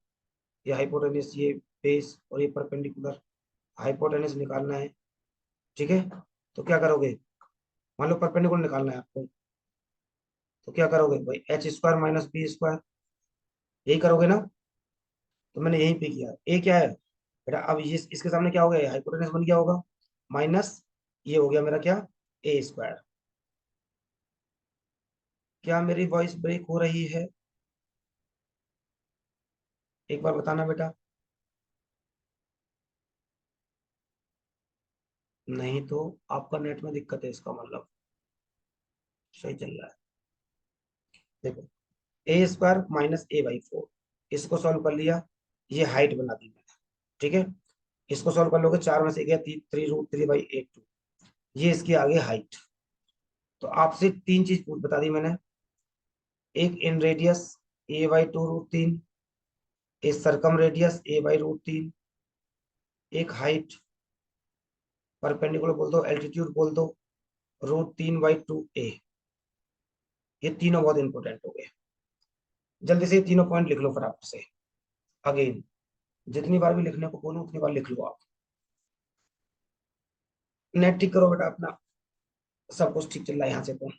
ये हाइपोटेनस, ये बेस, और ये परपेंडिकुलर। हाइपोटेनस निकालना है, ठीक है। तो क्या करोगे, मान लो परपेंडिकुलर निकालना है आपको, तो क्या करोगे भाई, H² माइनस B², यही करोगे ना। तो मैंने यहीं पे किया, ए क्या है बेटा, अब ये इसके सामने क्या हो गया, हाइपोटेनस बन गया होगा, माइनस ये हो गया मेरा क्या, A²। क्या मेरी वॉइस ब्रेक हो रही है, एक बार बताना बेटा। नहीं तो आपका नेट में दिक्कत है, इसका मतलब सही चल रहा है। देखो, A² माइनस A/4, इसको सॉल्व कर लिया, ये हाइट बना दी मैंने, ठीक है, इसको सॉल्व कर लोगे, 4 में से गया 3√3/8 ये इसकी आगे हाइट। तो आपसे 3 चीज बता दी मैंने, एक इन रेडियस a/2√3, एक सरकम रेडियस a/√3, एक हाइट परपेंडिकुलर बोल दो, एल्टीट्यूड बोल दो √3/2a। ये तीनों बहुत इंपॉर्टेंट हो गए। जल्दी से ये तीनों पॉइंट लिख लो फटाफट से। अगेन जितनी बार भी लिखने को बोलूं उतनी बार लिख लो आप। नेट ठीक करो बेटा अपना, सब कुछ ठीक चल रहा है यहाँ से तो।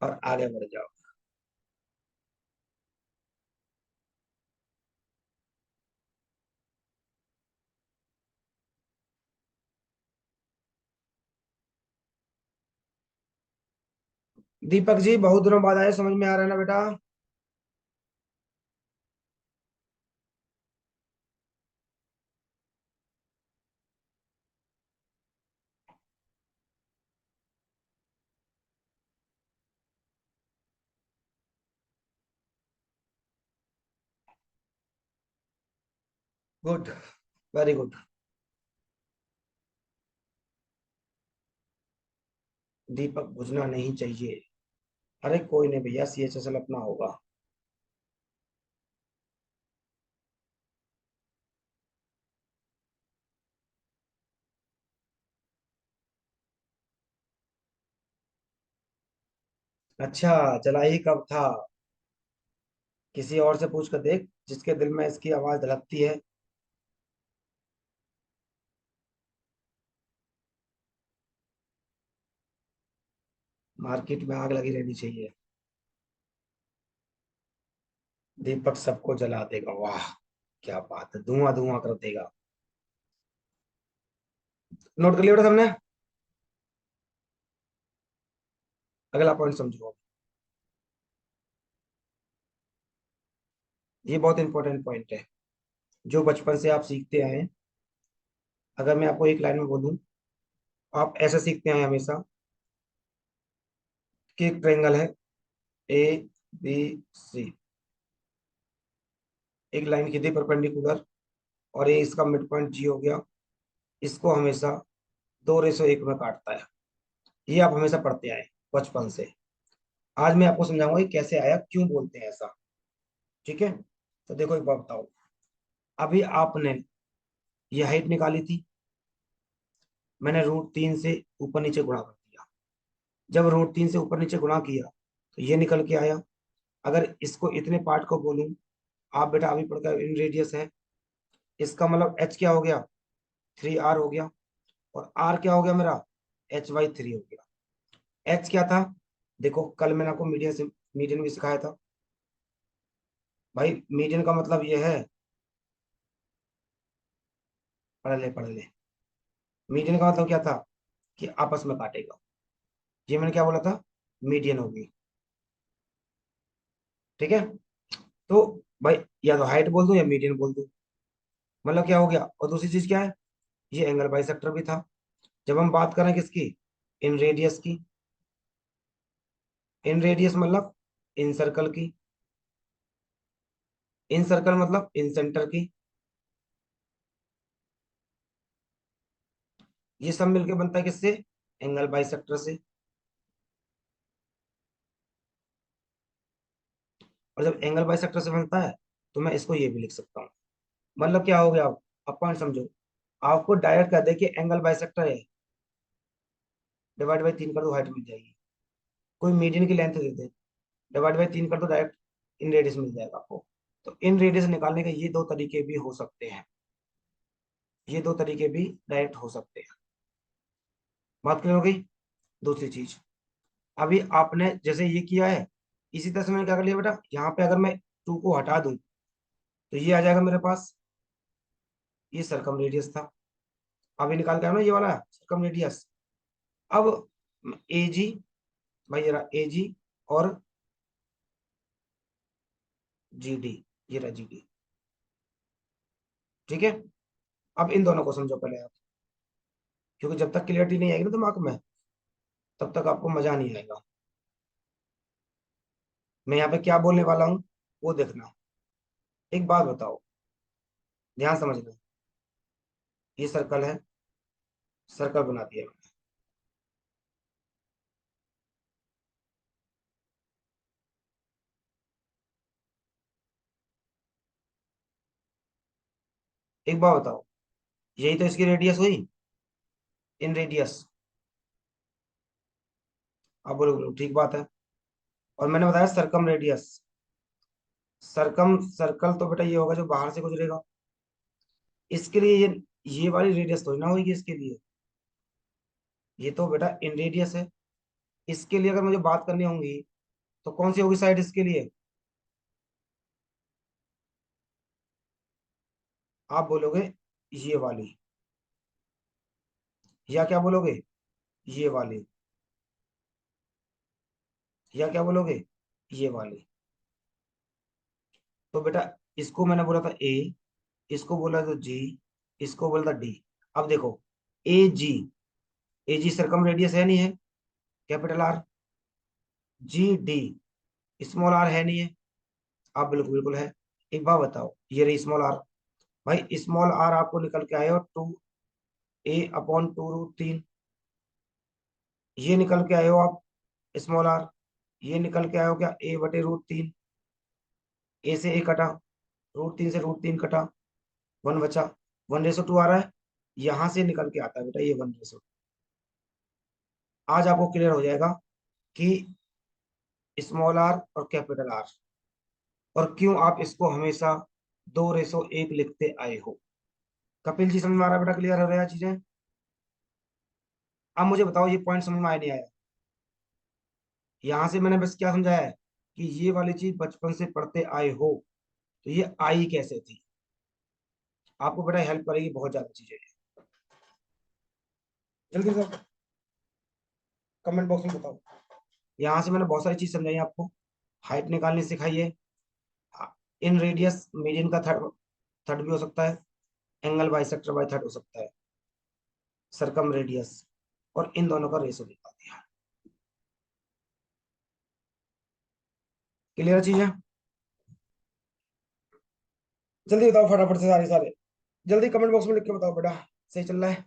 और आगे बढ़ जाओ। दीपक जी बहुत दिनों बाद आए, समझ में आ रहा है ना बेटा? Good, very good. दीपक बुझना नहीं चाहिए। अरे कोई नहीं भैया, CHSL अपना होगा। अच्छा, जलाई कब था? किसी और से पूछ कर देख जिसके दिल में इसकी आवाज धड़कती है। मार्केट में आग लगी रहनी चाहिए। दीपक सबको जला देगा, वाह क्या बात है, धुआं धुआं कर देगा। नोट कर लिया बेटा सबने? अगला पॉइंट समझो। ये बहुत इंपॉर्टेंट पॉइंट है जो बचपन से आप सीखते आए हैं। अगर मैं आपको एक लाइन में बोलूं, आप ऐसे सीखते आए हमेशा कि एक ट्रायंगल है ABC, एक लाइन खींची परपेंडिकुलर, और ये इसका मिड पॉइंट G हो गया। इसको हमेशा 2:1 में काटता है। ये आप हमेशा पढ़ते आए बचपन से। आज मैं आपको समझाऊंगा कि कैसे आया, क्यों बोलते हैं ऐसा। ठीक है, तो देखो एक बात बताओ। अभी आपने ये हाइट निकाली थी, मैंने √3 से ऊपर नीचे गुणा कर दिया। जब √3 से ऊपर नीचे गुणा किया तो ये निकल के आया। अगर इसको इतने पार्ट को बोलूं, आप बेटा अभी पढ़कर इन रेडियस है, इसका मतलब H क्या हो गया? 3R हो गया। और R क्या हो गया मेरा? H/3 हो गया। H क्या था? देखो कल मैंने आपको मीडियन से मीडियन भी सिखाया था। भाई मीडियन का मतलब ये है, पढ़ ले पढ़ ले। मीडियन का मतलब क्या था? कि आपस में काटेगा। ये मैंने क्या बोला था? मीडियन होगी। ठीक है, तो भाई या तो हाइट बोल दूं या मीडियन बोल दूं, मतलब क्या हो गया। और दूसरी चीज क्या है? ये एंगल बाइसेक्टर भी था। जब हम बात करें किसकी? इन रेडियस की। इन रेडियस मतलब इन सर्कल की। इन सर्कल मतलब इन सेंटर की। ये सब मिलके बनता है किससे? एंगल बाइसेक्टर से। और जब एंगल बाइसेक्टर से बनता है तो मैं इसको ये भी लिख सकता हूँ। मतलब क्या हो गया? आप पॉइंट समझो। आपको डायरेक्ट कर दे कि एंगल बाइसेक्टर है, डिवाइड बाई 3 कर दो, हाइट मिल जाएगी। कोई मीडियन की length they they, divide by 3 कर दो, डायरेक्ट इन रेडियस मिल जाएगा आपको। तो इन रेडियस निकालने के ये दो तरीके भी हो सकते हैं। ये दो तरीके भी डायरेक्ट हो सकते हैं। बात क्लियर हो गई? दूसरी चीज, अभी आपने जैसे ये किया है, इसी तरह से मैंने क्या कर लिया बेटा, यहाँ पे अगर मैं 2 को हटा दूं तो ये आ जाएगा मेरे पास, ये सरकम रेडियस था। अभी निकाल के आया ना ये वाला सरकम रेडियस। अब AG, भाई ये रहा AG और GD, ये रहा GD। ठीक है, अब इन दोनों को समझो पहले आप, क्योंकि जब तक क्लियरिटी नहीं आएगी ना दिमाग में, तब तक आपको मजा नहीं आएगा। मैं यहाँ पे क्या बोलने वाला हूँ वो देखना। एक बात बताओ, ध्यान समझना। ये सर्कल है, सर्कल बना दिया मैंने। एक बात बताओ, यही तो इसकी रेडियस हुई, इन रेडियस। आप बोलो बोलो, ठीक बात है। और मैंने बताया सरकम रेडियस। सरकम सर्कल तो बेटा ये होगा जो बाहर से गुजरेगा। इसके लिए ये वाली रेडियस थोड़ी ना होगी इसके लिए। ये तो बेटा इन रेडियस है। इसके लिए अगर मुझे बात करनी होगी तो कौन सी होगी साइड इसके लिए? आप बोलोगे ये वाली, या क्या बोलोगे ये वाली, या क्या बोलोगे ये वाली। तो बेटा इसको मैंने बोला था ए, इसको बोला था जी, इसको बोला था डी। अब देखो, ए जी, ए जी सरकम रेडियस है नहीं है, कैपिटल आर। जी डी स्मॉल आर है नहीं है। आप बिल्कुल बिल्कुल है। एक बात बताओ, ये रही स्मॉल आर। भाई स्मॉल आर आपको निकल के आए हो 2a/2√3। ये निकल के आए हो आप स्मॉल आर। ये निकल के आए हो क्या, a/√3। ए से ए कटा, √3 से √3 कटा, 1 बचा। 1:2 आ रहा है। यहां से निकल के आता है बेटा ये 1:2। आज आपको क्लियर हो जाएगा कि स्मॉल आर और कैपिटल आर, और क्यों आप इसको हमेशा 2:1 लिखते आए हो। कपिल जी समझ में आ रहा है बेटा, क्लियर हो रहा है चीजें? अब मुझे बताओ, ये पॉइंट समझ में आया नहीं आया? यहां से मैंने बस क्या समझाया है कि ये वाली चीज बचपन से पढ़ते आए हो, तो ये आई कैसे थी। आपको बेटा हेल्प करेगी बहुत ज्यादा चीजें। जल्दी से कमेंट बॉक्स में बताओ। यहाँ से मैंने बहुत सारी चीज समझाई आपको। हाइट निकालनी सिखाई है। इन रेडियस मीडियन का थर्ड, थर्ड भी हो सकता है। एंगल बाइसेक्टर बाय थर्ड हो सकता है। सरकम रेडियस, और इन दोनों का रेशो निकाल दिया। क्लियर चीज है? जल्दी बताओ फटाफट से सारे सारे। जल्दी कमेंट बॉक्स में लिख के बताओ बेटा, सही चल रहा है?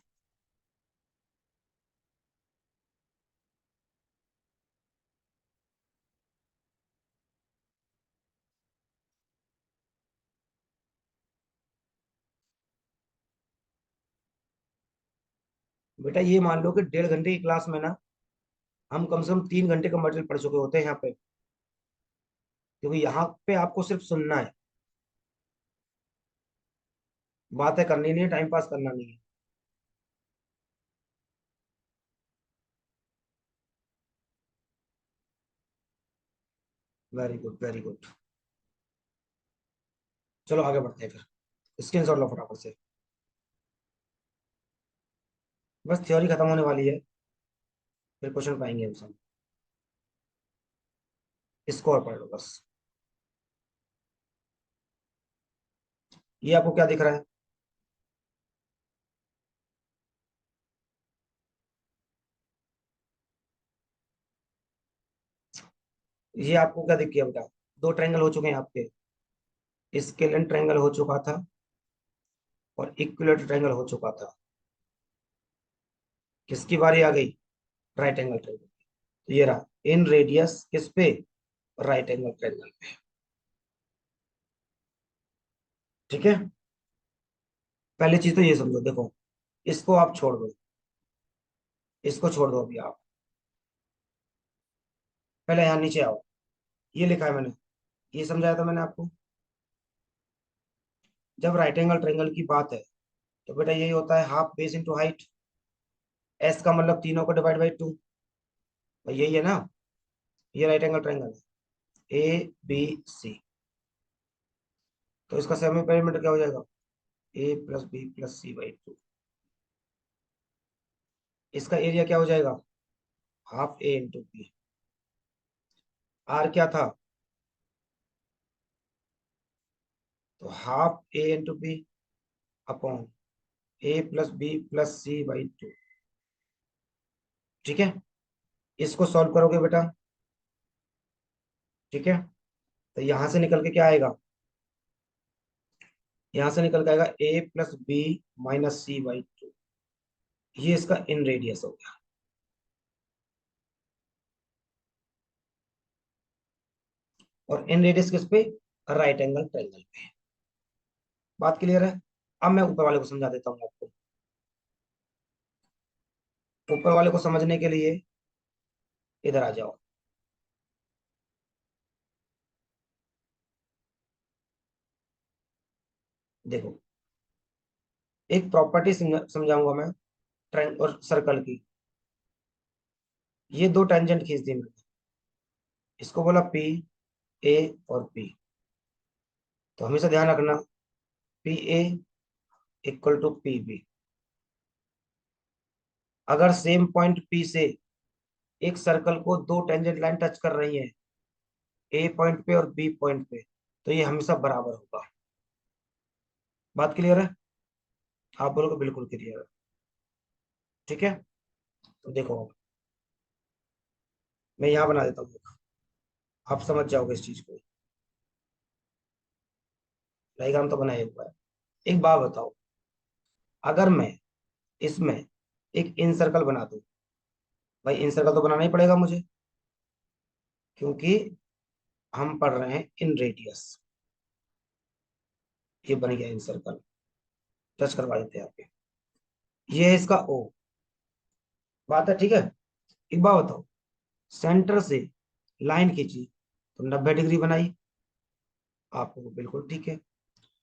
बेटा ये मान लो कि 1.5 घंटे की क्लास में ना हम कम से कम 3 घंटे का मटेरियल पढ़ चुके होते हैं यहाँ पे। क्योंकि यहाँ पे आपको सिर्फ सुनना है, बातें करनी नहीं है, टाइम पास करना नहीं है। Very good very good. चलो आगे बढ़ते हैं फिर। स्क्रीन शॉट लो फटाफट से। बस थ्योरी खत्म होने वाली है, फिर क्वेश्चन पाएंगे हम सब। इसको और पढ़ लो बस। ये आपको क्या दिख रहा है? ये आपको क्या दिख गया बेटा? दो ट्रायंगल हो चुके हैं आपके। स्केलेन ट्रायंगल हो चुका था, और इक्विलेटरल ट्रायंगल हो चुका था। किसकी बारी आ गई? Right angle triangle. तो ये रहा इन रेडियस किस पे? राइट एंगल ट्रायंगल पे। ठीक है, पहली चीज तो ये समझो। देखो, इसको आप छोड़ दो, इसको छोड़ दो अभी आप। पहले यहाँ नीचे आओ। ये लिखा है मैंने, ये समझाया था मैंने आपको। जब राइट एंगल ट्रायंगल की बात है तो बेटा यही होता है, half base into height. S का मतलब तीनों को डिवाइड बाई 2। यही है ना? ये राइट एंगल ट्रायंगल है, ABC। तो इसका सेमी पेरीमीटर क्या हो जाएगा? A + B + C/2। इसका एरिया क्या हो जाएगा? Half A × B। आर क्या था? तो half A × B upon A + B + C/2। ठीक है, इसको सॉल्व करोगे बेटा, ठीक है, तो यहां से निकल के क्या आएगा, यहां से निकल के आएगा a+b - c/2। ये इसका इन रेडियस हो गया। और इन रेडियस किस पे, राइट एंगल ट्रायंगल पे। बात क्लियर है। अब मैं ऊपर वाले को समझा देता हूँ आपको। ऊपर वाले को समझने के लिए इधर आ जाओ। देखो, एक प्रॉपर्टी समझाऊंगा मैं ट्रायंगल और सर्कल की। ये दो टेंजेंट खींच दी मैंने, इसको बोला पी ए और पी। तो हमेशा ध्यान रखना, P A equal to P B. अगर सेम पॉइंट पी से एक सर्कल को दो टेंजेंट लाइन टच कर रही है, ए पॉइंट पे और बी पॉइंट पे, तो ये हमेशा बराबर होगा। बात क्लियर है। आप बोलोगे बिल्कुल क्लियर है, ठीक है। तो देखो, मैं यहाँ बना देता हूँ, आप समझ जाओगे इस चीज को। डायग्राम तो बनाया हुआ है। एक बात बताओ, अगर मैं इसमें एक इन सर्कल बना दूं, भाई इन सर्कल तो बनाना ही पड़ेगा मुझे, क्योंकि हम पढ़ रहे हैं इन रेडियस। ये बन गया इन सर्कल, टच करवा देते हैं आपके। ये है इसका ओ। बात है, ठीक है। एक बात बताओ, सेंटर से लाइन खींची तो 90 डिग्री बनाई, आपको बिल्कुल ठीक है।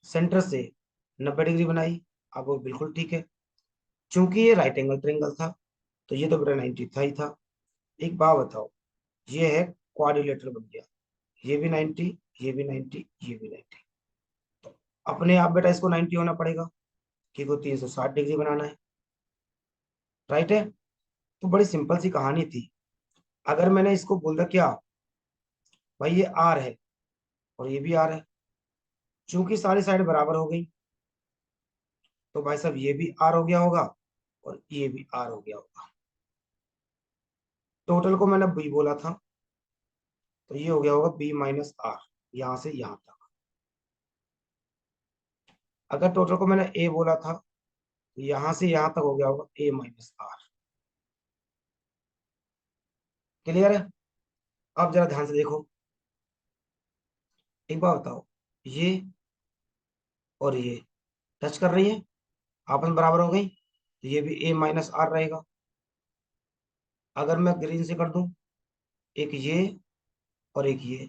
सेंटर से 90 डिग्री बनाई, आपको बिल्कुल ठीक है। चूंकि ये राइट एंगल ट्रायंगल था, तो ये तो बेटा 90 था ही था। एक बात बताओ, ये है क्वाड्रिलेटरल बन गया, ये भी 90, ये भी 90, ये भी 90। तो अपने आप बेटा इसको 90 होना पड़ेगा, क्योंकि 360 डिग्री बनाना है, राइट है। तो बड़ी सिंपल सी कहानी थी। अगर मैंने इसको बोल दिया क्या, भाई ये आर है और ये भी आर है, चूंकि सारी साइड बराबर हो गई, तो भाई साहब ये भी आर हो गया होगा और ये भी आर हो गया होगा। टोटल को मैंने बी बोला था, तो ये हो गया होगा b - आर, यहां से यहां तक। अगर टोटल को मैंने ए बोला था, तो यहां से यहां तक हो गया होगा a - आर। क्लियर है। अब जरा ध्यान से देखो, एक बात बताओ, ये और ये टच कर रही है, आपस में बराबर हो गई, तो ये भी a - आर रहेगा। अगर मैं ग्रीन से कर दूं, एक ये और एक ये,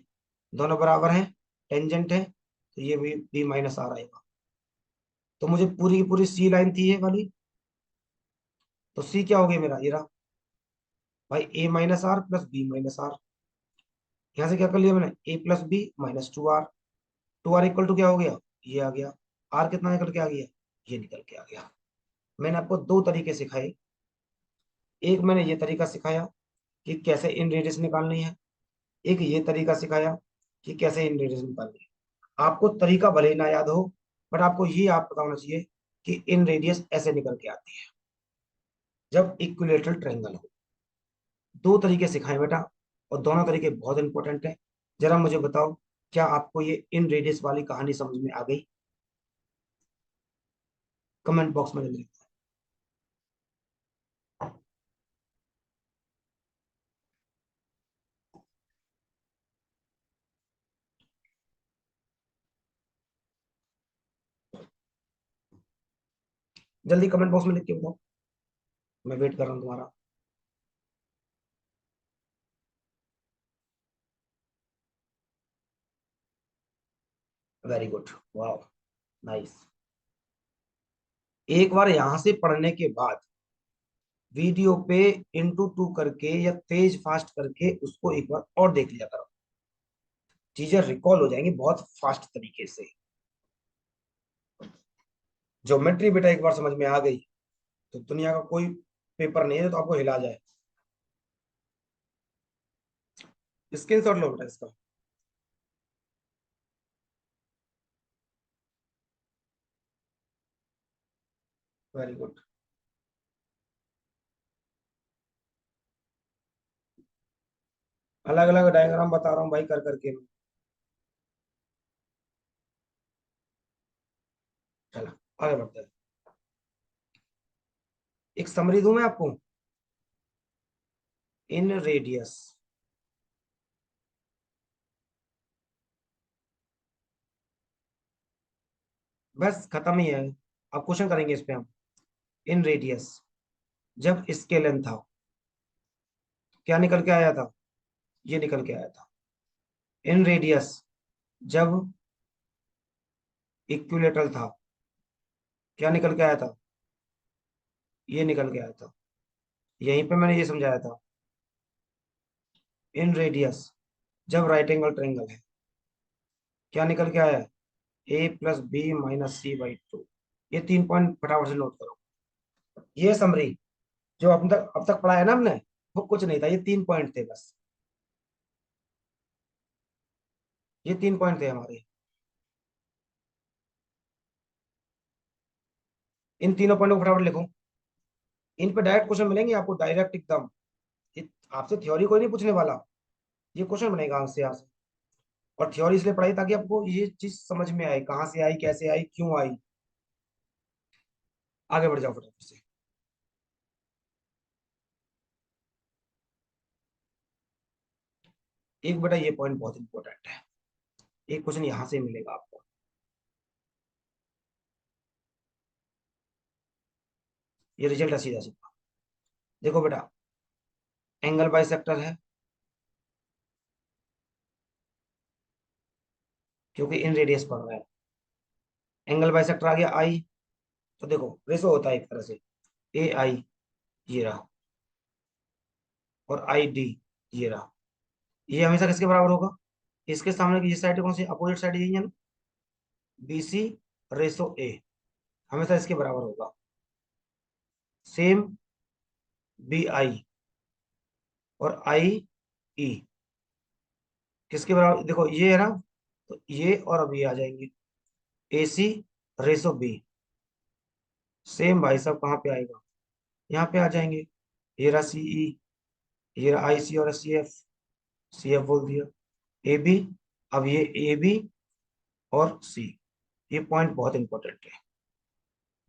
दोनों बराबर हैं, टेंजेंट है, तो ये भी b - आर आएगा। तो मुझे पूरी की पूरी सी लाइन थी ये वाली, तो सी क्या हो गया मेरा, ये रहा भाई a - R plus b - R. यहाँ से क्या कर लिया मैंने, a+b - 2r। 2r equal to क्या हो गया, ये आ गया। आर कितना निकल के आ गया, ये निकल के आ गया। मैंने आपको दो तरीके सिखाए। एक मैंने ये तरीका सिखाया कि कैसे इन रेडियस निकालनी है, एक ये तरीका सिखाया कि कैसे इन रेडियस निकालनी है। आपको तरीका भले ही ना याद हो, बट आपको ये आप पता होना चाहिए कि इन रेडियस ऐसे निकल के आती है जब इक्विलेटरल ट्रायंगल हो। दो तरीके सिखाए बेटा, और दोनों तरीके बहुत इंपॉर्टेंट है। जरा मुझे बताओ, क्या आपको ये इन रेडियस वाली कहानी समझ में आ गई? कमेंट बॉक्स में जल्दी। जल्दी कमेंट बॉक्स में लिख के बताओ, मैं वेट कर रहा हूँ तुम्हारा। वेरी गुड, वाह, नाइस। एक बार यहां से पढ़ने के बाद वीडियो पे इंटू टू करके या तेज फास्ट करके उसको एक बार और देख लिया करो, चीजें रिकॉल हो जाएंगी बहुत फास्ट तरीके से। ज्योमेट्री बेटा एक बार समझ में आ गई, तो दुनिया का कोई पेपर नहीं है तो आपको हिला जाए। स्क्रीनशॉट लो बेटा इसका। Very good. अलग अलग डायग्राम बता रहा हूँ भाई कर करके मैं। चलो आगे बढ़ते हैं। एक समरी दूं मैं आपको। इन रेडियस, बस खत्म ही है। अब क्वेश्चन करेंगे इस पे हम। इन रेडियस, जब इसके लेंथ था, क्या निकल के आया था? ये निकल के आया था। इन रेडियस, जब इक्विलेटरल था, क्या निकल के आया था? ये निकल के आया था। यहीं पे मैंने ये समझाया था। इन रेडियस, जब राइट एंगल ट्रायंगल है, क्या निकल के आया है? a + b - c/2। ये 3 पॉइंट फटाफट से नोट करो। ये समरी जो अब तक पढ़ा है ना हमने, वो कुछ नहीं था, ये 3 पॉइंट थे बस। ये 3 पॉइंट थे हमारे। इन तीनों पॉइंट को फटाफट लिखो। इन पे डायरेक्ट क्वेश्चन मिलेंगे आपको, डायरेक्ट एकदम। आपसे थ्योरी कोई नहीं पूछने वाला, ये क्वेश्चन बनेगा आपसे यहाँ से। और थ्योरी इसलिए पढ़ाई ताकि आपको ये चीज समझ में आए, कहाँ से आई, कैसे आई, क्यों आई। आगे बढ़ जाओ फटाफट से। एक बेटा ये पॉइंट बहुत इंपॉर्टेंट है, एक क्वेश्चन यहाँ से मिलेगा आपको। ये रिजल्ट है सीधा सीधा। देखो बेटा, एंगल बाइसेक्टर है, क्योंकि इन रेडियस पढ़ रहा है। एंगल बाइसेक्टर आ गया आई। तो देखो रेशो होता है एक तरह से, ए आई ये रहा, और आई डी ये रहा। ये हमेशा किसके बराबर होगा? इसके सामने की ये साइड कौन सी, अपोजिट साइड यही है ना, बी सी रेशो ए, हमेशा इसके बराबर होगा। सेम बी आई और आई ई किसके बराबर, देखो ये है ना, तो ये और अब ये आ जाएंगे, ए सी रेशो बी। सेम भाई साहब कहाँ पे आएगा? यहाँ पे आ जाएंगे। ये रहा सी ई, ये रहा आई सी और सी एफ बोल दिया, ए बी। अब ये ए बी और सी, ये पॉइंट बहुत इंपॉर्टेंट है,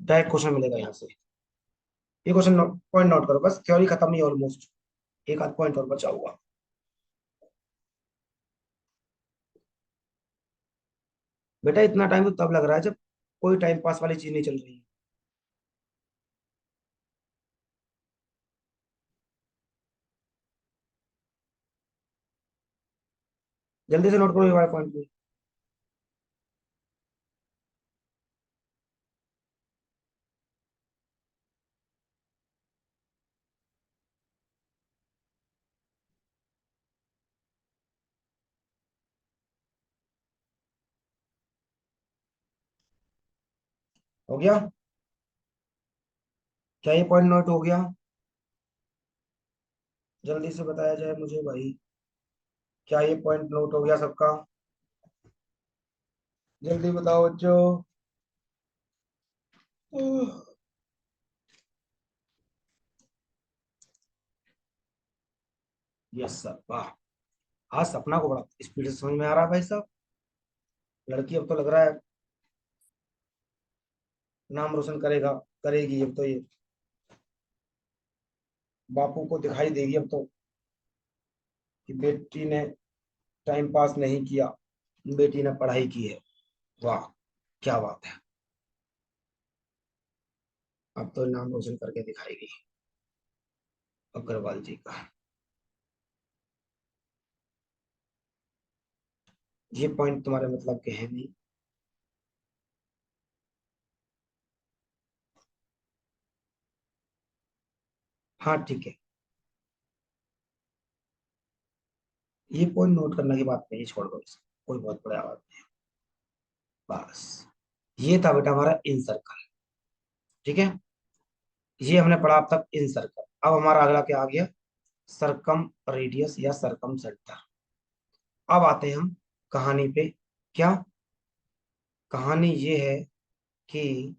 डायरेक्ट क्वेश्चन मिलेगा यहाँ से। ये क्वेश्चन पॉइंट नोट करो, बस थ्योरी खत्म ही ऑलमोस्ट। एक आध पॉइंट और बचा हुआ। बेटा इतना टाइम तो तब लग रहा है जब कोई टाइम पास वाली चीज नहीं चल रही है। जल्दी से नोट करो ये वाला पॉइंट भी। हो गया? क्या ये पॉइंट नोट हो गया? जल्दी से बताया जाए मुझे भाई, क्या ये पॉइंट नोट हो गया सबका? जल्दी बताओ बच्चों। यस सर, वाह। आज सपना को बड़ा स्पीड से समझ में आ रहा है भाई साहब। लड़की अब तो लग रहा है नाम रोशन करेगा, करेगी अब तो ये, बापू को दिखाई देगी अब तो कि बेटी ने टाइम पास नहीं किया, बेटी ने पढ़ाई की है। वाह, क्या बात है। अब तो नाम रोशन करके दिखाएगी अग्रवाल जी का। ये पॉइंट तुम्हारे मतलब के हैं नहीं। हाँ ठीक है, ये पॉइंट नोट करने की बात नहीं, छोड़ दो इसे, कोई बहुत बड़ा बात नहीं। बस, ये था बेटा हमारा इन सर्कल। ठीक है, ये हमने पढ़ा अब तक इन सर्कल। अब हमारा अगला क्या आ गया? सरकम रेडियस या सरकम सेंटर। अब आते हैं हम कहानी पे। क्या कहानी ये है कि,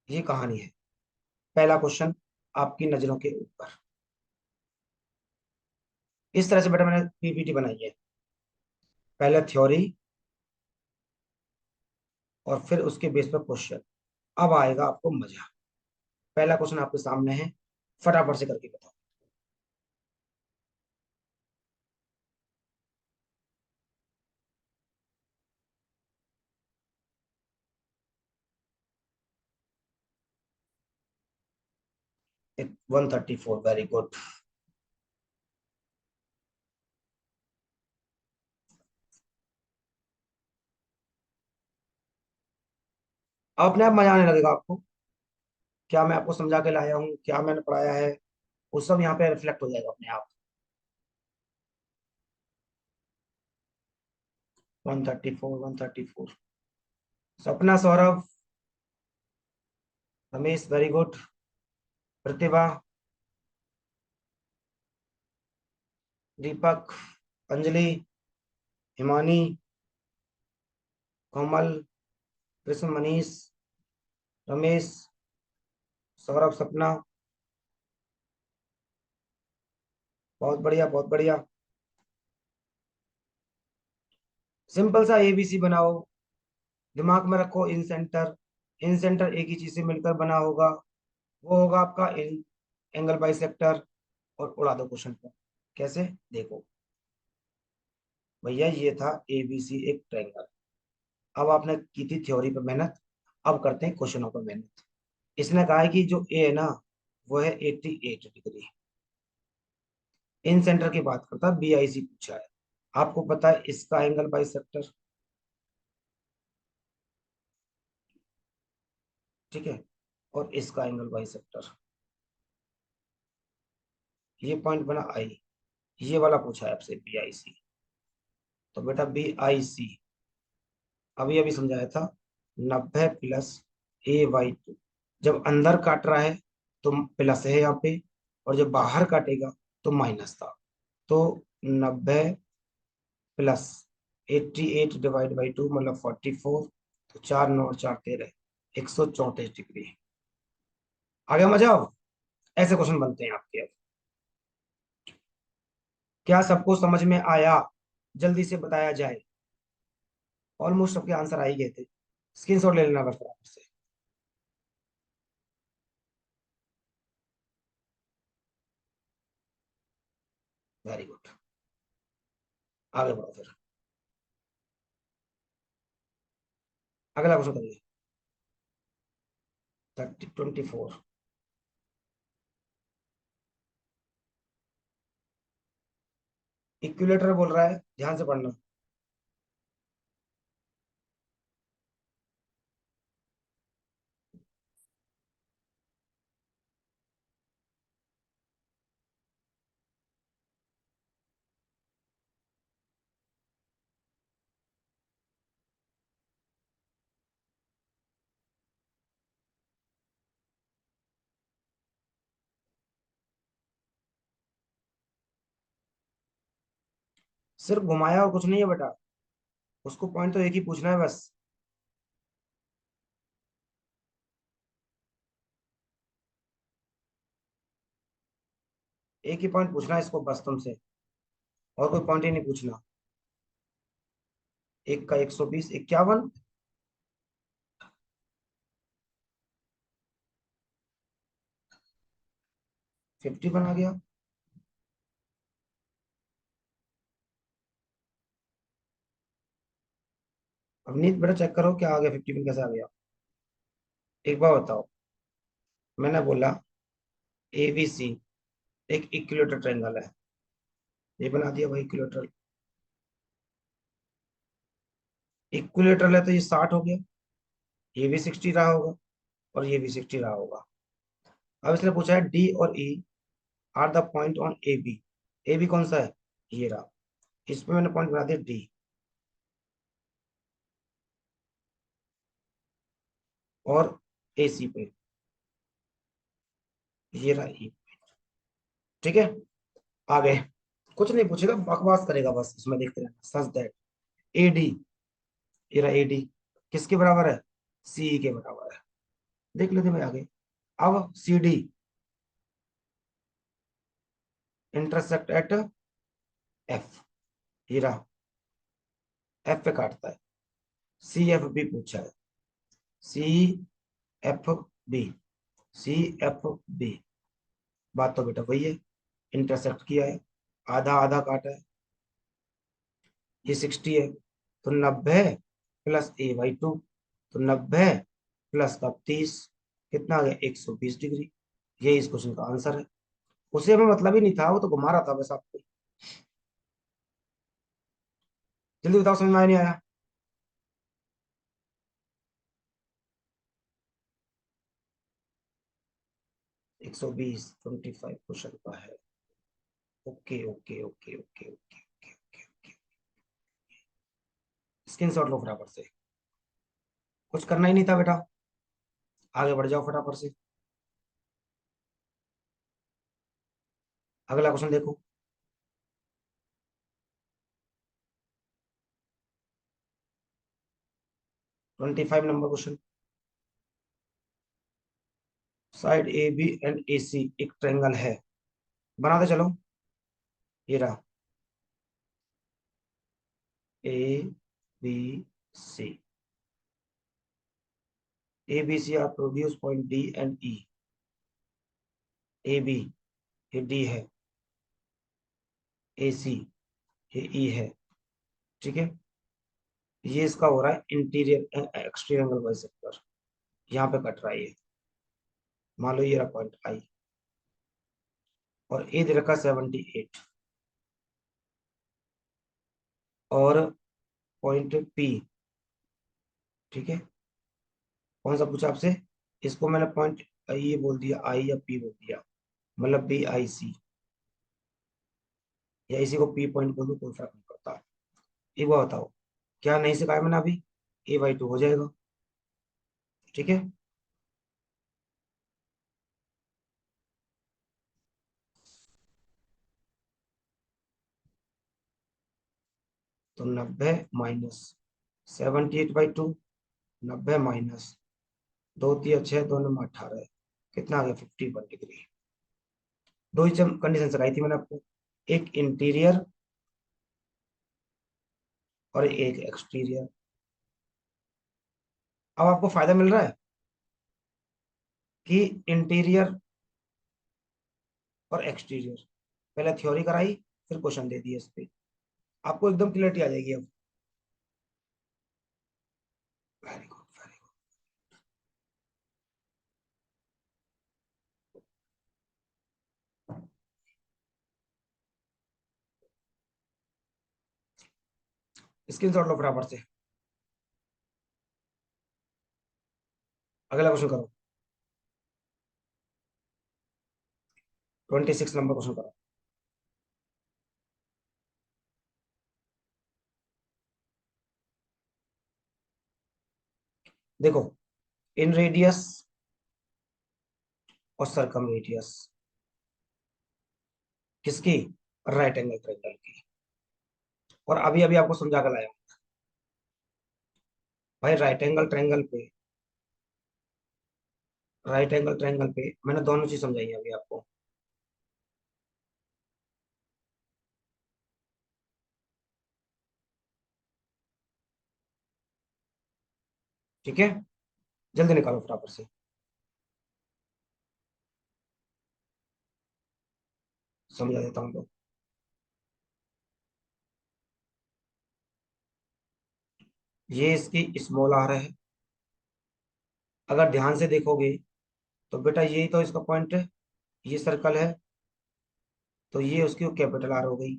ये कहानी है, पहला क्वेश्चन आपकी नजरों के ऊपर। इस तरह से बेटा मैंने पीपीटी बनाई है, पहले थ्योरी और फिर उसके बेस पर क्वेश्चन। अब आएगा आपको मजा। पहला क्वेश्चन आपके सामने है, फटाफट से करके बताओ। 134, वेरी गुड। अब अपने आप मजा आने लगेगा आपको, क्या मैं आपको समझा के लाया हूँ, क्या मैंने पढ़ाया है, वो सब यहाँ पे रिफ्लेक्ट हो जाएगा अपने आप। 134, 134। सपना, सौरभ, रमेश, वेरी गुड। प्रतिभा, दीपक, अंजलि, हिमानी, कोमल, कृष्ण, मनीष, रमेश, सौरभ, सपना, बहुत बढ़िया बहुत बढ़िया। सिंपल सा एबीसी बनाओ, दिमाग में रखो इन सेंटर। इन सेंटर एक ही चीज से मिलकर बना होगा, वो होगा आपका इन एंगल बाई सेक्टर। और उड़ा दो क्वेश्चन को। कैसे, देखो भैया, ये था एबीसी एक ट्रायंगल। अब आपने की थी थ्योरी पर मेहनत, अब करते हैं क्वेश्चनों पर मेहनत। इसने कहा है कि जो ए है ना, वो है 88 डिग्री। इन सेंटर की बात करता है, बीआईसी पूछा है। आपको पता है इसका एंगल बाई सेक्टर, ठीक है, और इसका एंगल बाई सेक्टर। ये पॉइंट बना आई, ये वाला पूछा है आपसे बीआईसी। तो बेटा बीआईसी अभी अभी समझाया था, 90 + a/2। जब अंदर काट रहा है तो प्लस है यहाँ पे, और जब बाहर काटेगा तो माइनस था। तो 90 + 88 डिवाइड बाई 2 मतलब 44। तो 4 9 4 13, 134 डिग्री। आगे मजा आओ, ऐसे क्वेश्चन बनते हैं आपके अब। क्या सबको समझ में आया? जल्दी से बताया जाए। ऑलमोस्ट सबके आंसर आ ही गए थे। स्क्रीनशॉट ले लेना बस फटाफट से। वेरी गुड, आगे बढ़ो फिर। अगला क्वेश्चन करिए। 24। इक्विलेटर बोल रहा है, ध्यान से पढ़ना। सिर्फ घुमाया और कुछ नहीं है बेटा, उसको पॉइंट तो एक ही पूछना है बस। एक ही पॉइंट पूछना है इसको बस तुमसे, और कोई पॉइंट ही नहीं पूछना। एक का 120, 51, 51 आ गया। अब नीट बेटा चेक करो क्या आ गया, 51 कैसे आ गया। एक बार बताओ। मैंने बोला एबीसी एक इक्विलेटर ट्रायंगल है, ये बना दिया भाई इक्विलेटर। इक्विलेटर है तो ये 60 हो गया, ये भी 60 रहा होगा, और ये भी 60 रहा होगा। अब इसने पूछा है डी और E are the point on A B. A B कौन सा है, ये रहा। इस पे मैंने पॉइंट बना दिया डी, और ए सी पे ये रहा ई। ठीक है, आगे कुछ नहीं पूछेगा, बकवास करेगा बस, इसमें देखते रहना। सच दैट ए डी, ये रहा ए डी, किसके बराबर है, सी के बराबर है। देख लेते भाई आगे। अब C D intersect at F, ये रहा, एफ पे काटता है। सी एफ बी पूछा है, C F B, C F B, बात तो बेटा वही है, इंटरसेक्ट किया है, आधा आधा काटा है, ये 60 है, तो 90 प्लस ए बाई टू, तो 90 प्लस का 30, कितना आ गया 120 डिग्री। ये इस क्वेश्चन का आंसर है। उसे हमें मतलब ही नहीं था, वो तो घुमा रहा था बस आपको। जल्दी बताओ, समझ में आया नहीं आया? 120 25 क्वेश्चन का है। Okay okay okay okay okay okay okay okay. Screenshot लो फटाफट से, कुछ करना ही नहीं था बेटा, आगे बढ़ जाओ फटाफट से। अगला क्वेश्चन देखो। 25 नंबर question. Side A B and A C एक ट्रायंगल है, बनाते चलो। ये रहा, A B C, A B C are produce point D and E. A B, ये डी है, ए सी, ये ई है, ठीक है। ये इसका हो रहा है इंटीरियर एक्सटीरियर एंगल बाइसेक्टर, यहाँ पे कट रहा है ये, मान लो ये रहा पॉइंट आई, और ए दे रखा 78, और पॉइंट पी, ठीक है। कौन सा पूछा आपसे? इसको मैंने पॉइंट ये बोल दिया, आई या पी बोल दिया, मतलब बी आई सी, या इसी को पी पॉइंट बोल दो, कोई फर्क नहीं पड़ता। एक बार बताओ, क्या नहीं सिखाया मैंने अभी? ए बाई टू हो जाएगा, ठीक है। तो 90 माइनस 78/2, 90 माइनस 2 3 6, दोनों में 18, कितना आ गया 51 डिग्री। दो ही कंडीशन सिखाई थी मैंने आपको, एक इंटीरियर और एक एक्सटीरियर। अब आपको फायदा मिल रहा है कि इंटीरियर और एक्सटीरियर, पहले थ्योरी कराई, फिर क्वेश्चन दे दिए इस पे, आपको एकदम क्लियरिटी आ जाएगी अब। Very good very good, screenshot लो फटाफट से। अगला क्वेश्चन करो, 26 नंबर क्वेश्चन करो। देखो, इन रेडियस और सरकम रेडियस किसकी? राइट एंगल ट्रायंगल की। और अभी अभी आपको समझा कर लाया हूं। भाई राइट एंगल ट्रायंगल पे मैंने दोनों चीज समझाई है अभी आपको, ठीक है। जल्दी निकालो फटाफट से, समझा देता हूँ तो। ये इसकी स्मॉल आर है, अगर ध्यान से देखोगे तो बेटा यही तो इसका पॉइंट है, ये सर्कल है, तो ये उसकी कैपिटल आर हो गई,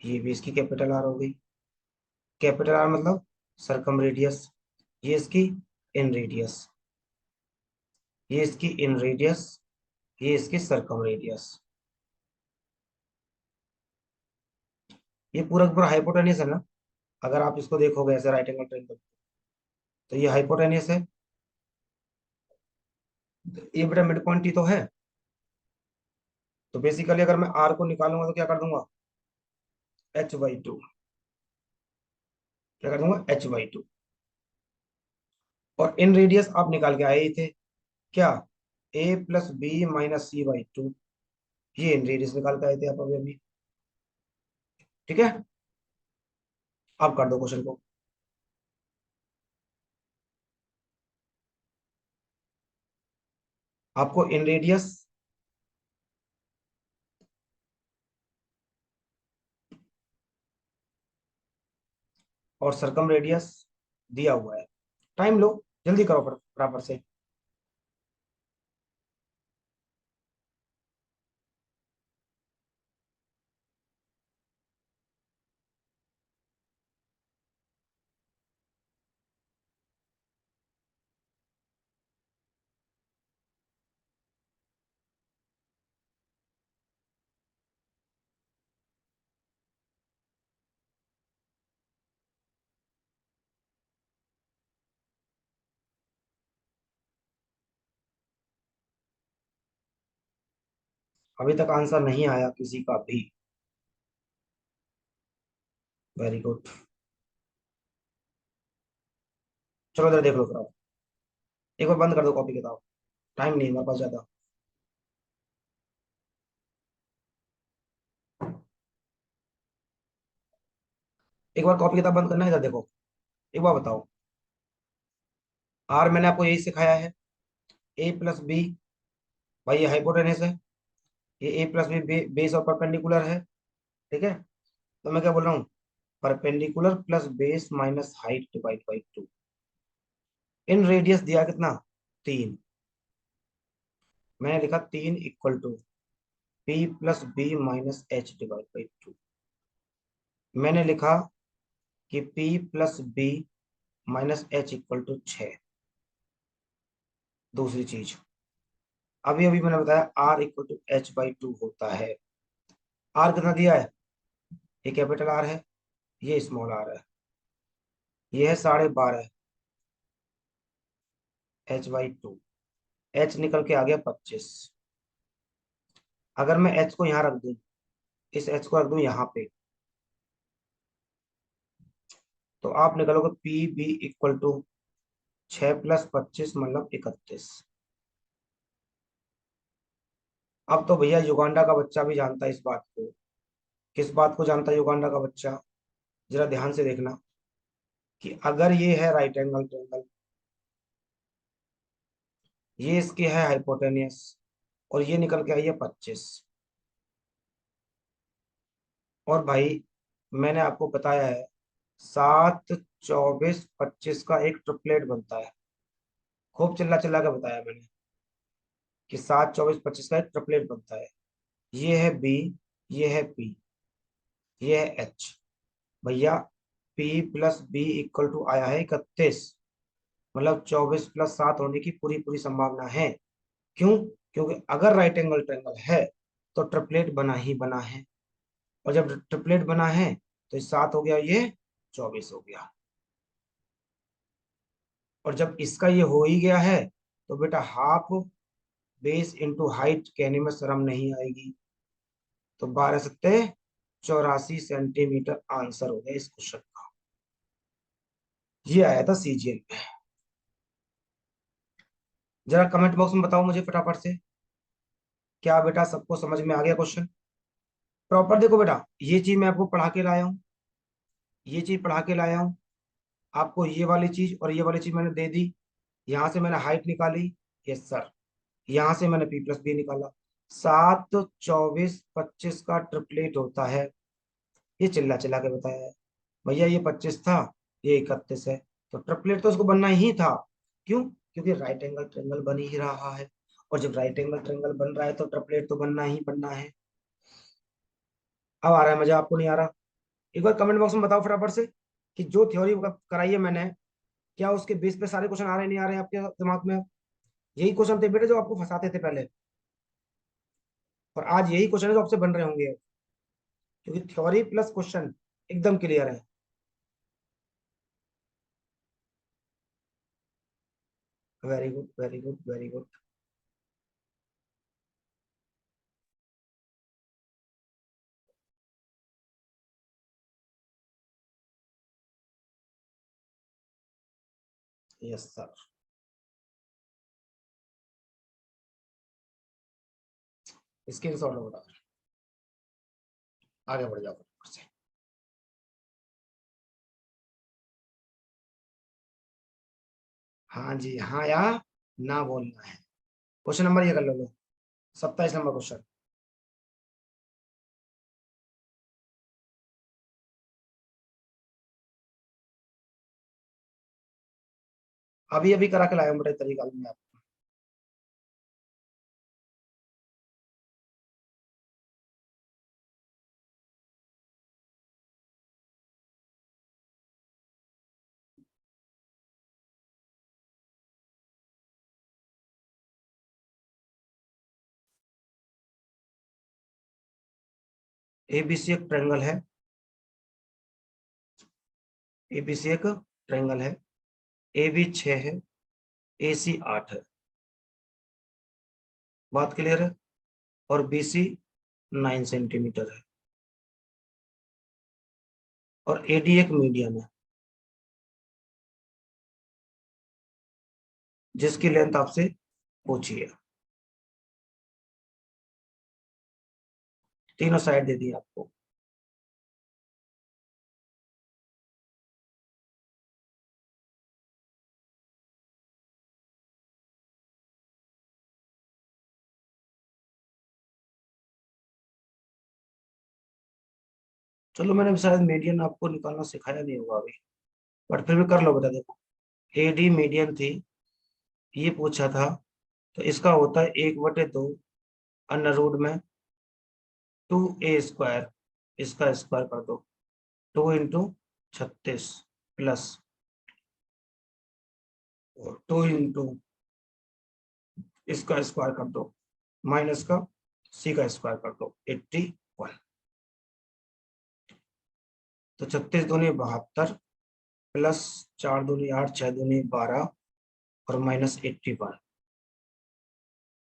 ये भी इसकी कैपिटल आर हो गई। कैपिटल आर मतलब सरकम रेडियस, ये इसकी इन रेडियस, ये इसकी इन रेडियस, ये इसकी सरकम रेडियस। ये पूरा का पूरा हाइपोटेनियस है ना, अगर आप इसको देखोगे ऐसे राइट एंगल ट्रायंगल, तो ये हाइपोटेनियस है। ये बेटा मिड पॉइंट ही तो है, तो बेसिकली अगर मैं आर को निकालूंगा तो क्या कर दूंगा? h/2, क्या कर दूंगा? h/2। और इन रेडियस आप निकाल के आए ही थे, क्या? a+b - c/2, ये इन रेडियस निकाल के आए थे आप अभी अभी, ठीक है, आप कर दो क्वेश्चन को। आपको इन रेडियस और सरकम रेडियस दिया हुआ है। टाइम लो, जल्दी करो बराबर से। अभी तक आंसर नहीं आया किसी का भी। Very good. चलो इधर देख लो फिर आप। एक बार बंद कर दो कॉपी किताब, टाइम नहीं है मेरे पास ज्यादा। एक बार कॉपी किताब बंद करना है, इधर देखो। एक बार बताओ, आर मैंने आपको यही सिखाया है, ए प्लस बी। भाई ये हाइपोटेनस है, ये ए प्लस बी बेस और परपेंडिकुलर है। ठीक है, तो मैं क्या बोल रहा हूँ, perpendicular plus base minus height divide by 2। इन रेडियस दिया कितना, 3। मैंने लिखा 3 equal to P plus B minus H divide by 2। मैंने लिखा कि P plus B minus H equal to 6। दूसरी चीज, अभी अभी मैंने बताया R equal to H by 2 होता है। R कितना दिया है, ये कैपिटल R है, ये स्मॉल r है, ये है 12.5 एच बाई 2। एच निकल के आ गया 25। अगर मैं एच को यहाँ रख दूं, इस एच को रख दूं यहाँ पे, तो आप निकलोगे पी बी इक्वल टू 6 + 25 मतलब 31। अब तो भैया युगांडा का बच्चा भी जानता है इस बात को। किस बात को जानता है युगांडा का बच्चा, जरा ध्यान से देखना, कि अगर ये है राइट एंगल ट्रायंगल, ये इसकी है हाइपोटेनियस, और ये निकल के आई है 25। और भाई मैंने आपको बताया है 7, 24, 25 का एक ट्रिपलेट बनता है। खूब चिल्ला चिल्ला के बताया मैंने कि 7, 24, 25 का एक ट्रिपलेट बनता है। ये है बी, ये है पी, ये है एच। भैया P plus B equal to आया है 31, मतलब 24 + 7 होने की पूरी पूरी संभावना है। क्यों, क्योंकि अगर राइट एंगल ट्रायंगल है तो ट्रिपलेट बना ही बना है, और जब ट्रिपलेट बना है तो ये 7 हो गया, ये 24 हो गया। और जब इसका ये हो ही गया है तो बेटा हाफ बेस इंटू हाइट कहने में शर्म नहीं आएगी। तो 12 × 7 = 84 सेंटीमीटर आंसर हो गया इस क्वेश्चन का। ये आया था सीजीएल में। जरा कमेंट बॉक्स में बताओ मुझे फटाफट से, क्या बेटा सबको समझ में आ गया क्वेश्चन। प्रॉपर देखो बेटा, ये चीज मैं आपको पढ़ा के लाया हूँ, ये चीज पढ़ा के लाया हूँ आपको, ये वाली चीज और ये वाली चीज मैंने दे दी। यहाँ से मैंने हाइट निकाली, यस सर। यहाँ से मैंने पी प्लस बी निकाला। 7, 24, 25 का ट्रिपलेट होता है। ये चिल्ला चिल्ला के बताया है। भैया ये 25 था, ये 31 है, तो ट्रिपलेट तो उसको बनना ही था। क्यों, क्योंकि राइट एंगल ट्रायंगल बन ही रहा है, और जब राइट एंगल ट्रायंगल बन रहा है तो ट्रिपलेट तो बनना ही बनना है। अब आ रहा है मजा, आपको नहीं आ रहा। एक बार कमेंट बॉक्स में बताओ फटाफट से कि जो थ्योरी कराई है मैंने, क्या उसके बेस पे सारे क्वेश्चन आ रहे हैं नहीं आ रहे हैं आपके दिमाग में। यही क्वेश्चन थे बेटे जो आपको फंसाते थे पहले, और आज यही क्वेश्चन है जो आपसे बन रहे होंगे, क्योंकि थ्योरी प्लस क्वेश्चन एकदम क्लियर है। Very good, very good, very good. Yes sir. Screenshot लो बेटा, आगे बढ़ जाओ। हाँ जी, हाँ या ना बोलना है। क्वेश्चन नंबर ये कर लो, 27 नंबर क्वेश्चन। अभी अभी करा के लाया हूँ बड़े तरीका में आप। एबीसी एक ट्रायंगल है। एबीसी एक ट्रायंगल है। ए बी 6 है, ए सी 8 है। बात क्लियर है। और बी सी 9 सेंटीमीटर है। और ए डी एक मीडियन है जिसकी लेंथ आपसे पूछी है। तीनों साइड दे दी आपको। चलो मैंने शायद मीडियन आपको निकालना सिखाया नहीं होगा अभी, बट फिर भी कर लो बेटा। देखो, ए डी मीडियन थी, ये पूछा था। तो इसका होता है 1/2 अंडर रूट में 2a² इसका स्क्वायर कर दो। 2 × 36 प्लस 2 × इसका स्क्वायर कर दो, माइनस का सी का स्क्वायर कर दो, 81। तो 36 दूनी 72 प्लस 4 दूनी 8, 6 दूनी 12 और माइनस 81।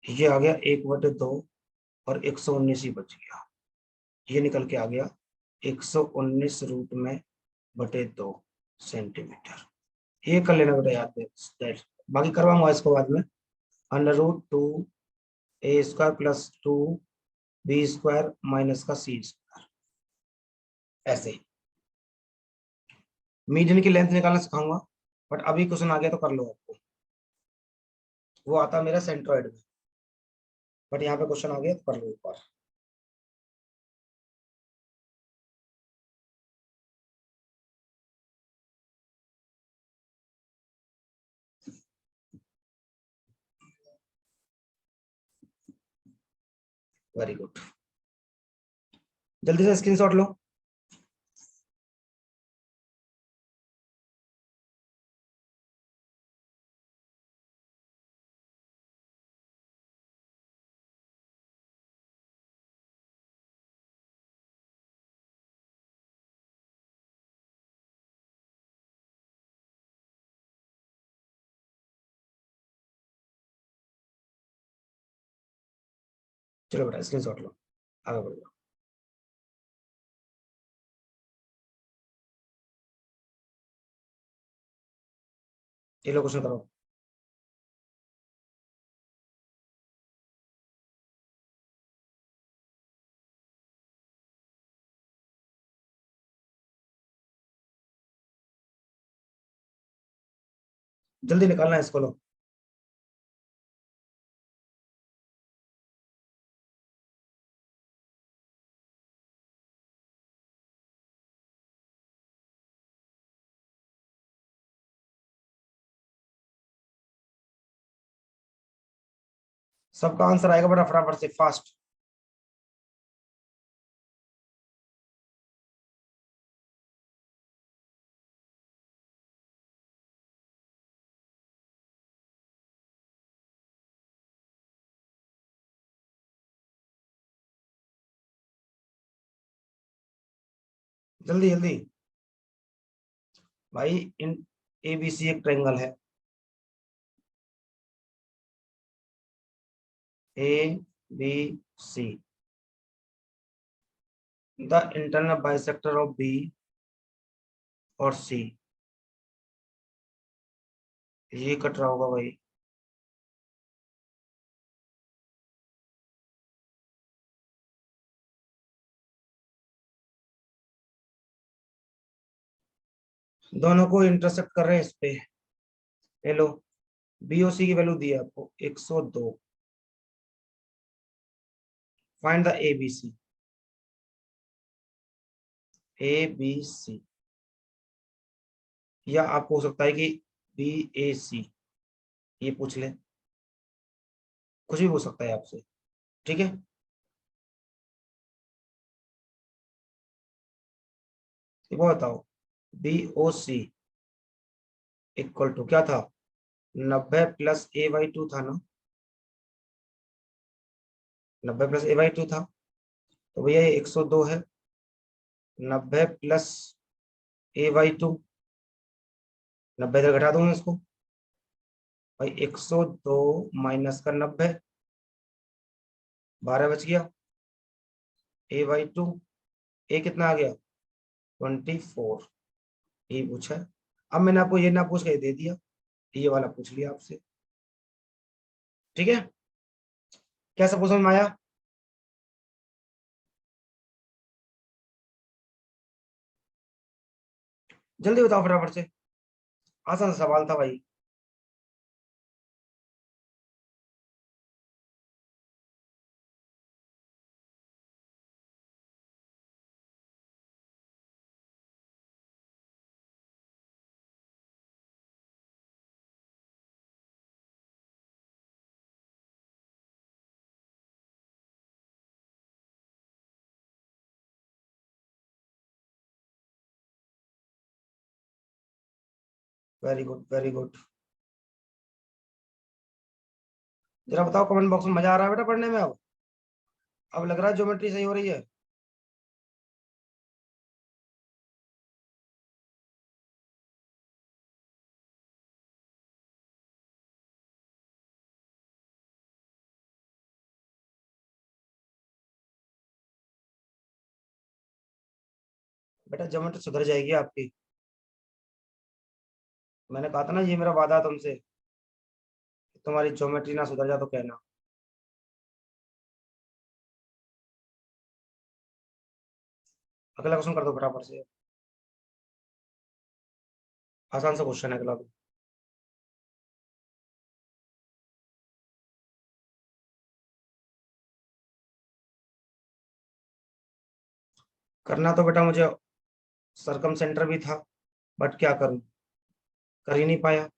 ये आ गया 1/2 और 119 ही बच गया। ये निकल के आ गया 119√में/2 सेंटीमीटर। ये कर लेना बेटा याद है। बाकी करवाऊंगा इसको बाद में। Under root 2 a² plus 2 b² minus का c²। ऐसे मीडियन की लेंथ निकालना सिखाऊंगा, बट अभी क्वेश्चन आ गया तो कर लो आपको। वो आता मेरा सेंट्रॉइड में, बट यहाँ पे क्वेश्चन आ गया तो कर लो एक बार। वेरी गुड, जल्दी से स्क्रीनशॉट लो। चलो बेटा स्क्रीनशॉट लो, आगे बढ़ो। ये लो क्वेश्चन करो। जल्दी निकालना है इसको, लो। सबका आंसर आएगा बेटा फटाफट से, फास्ट। जल्दी जल्दी भाई। इन एबीसी एक ट्रायंगल है। A B C, the internal bisector of B और सी। ये कट रहा होगा भाई। दोनों को इंटरसेक्ट कर रहे हैं इस पे। हेलो, बी और सी की वैल्यू दी है आपको 102। Find the A B C. A B C, या आपको हो सकता है कि बी ए सी ये पूछ ले, कुछ भी पूछ सकता है आपसे। ठीक है, एक बार बताओ, B O C equal to क्या था, 90 प्लस ए बाई टू था ना, 90 प्लस ए बाई टू था, तो भैया ये 102 है। 90 प्लस ए बाई टू, 90 इधर घटा दूंगा इसको, भाई 102 माइनस का 90, 12 बच गया। ए बाई टू, ए कितना आ गया, 24। ये पूछा है। अब मैंने आपको ये ना पूछ के दे दिया, ये वाला पूछ लिया आपसे। ठीक है, क्या सब समझ में आया? जल्दी बताओ फटाफट से, आसान सा सवाल था भाई। Very good very good. जरा बताओ कमेंट बॉक्स में, मजा आ रहा है बेटा पढ़ने में? अब लग रहा है ज्योमेट्री सही हो रही है? बेटा ज्योमेट्री सुधर जाएगी आपकी, मैंने कहा था ना, ये मेरा वादा है तुमसे, तुम्हारी ज्योमेट्री ना सुधर जा तो कहना। अगला क्वेश्चन कर दो फटाफट से, आसान सा क्वेश्चन है अगला भी। करना तो बेटा मुझे सरकम सेंटर भी था, बट क्या करूं, कर ही नहीं पाया,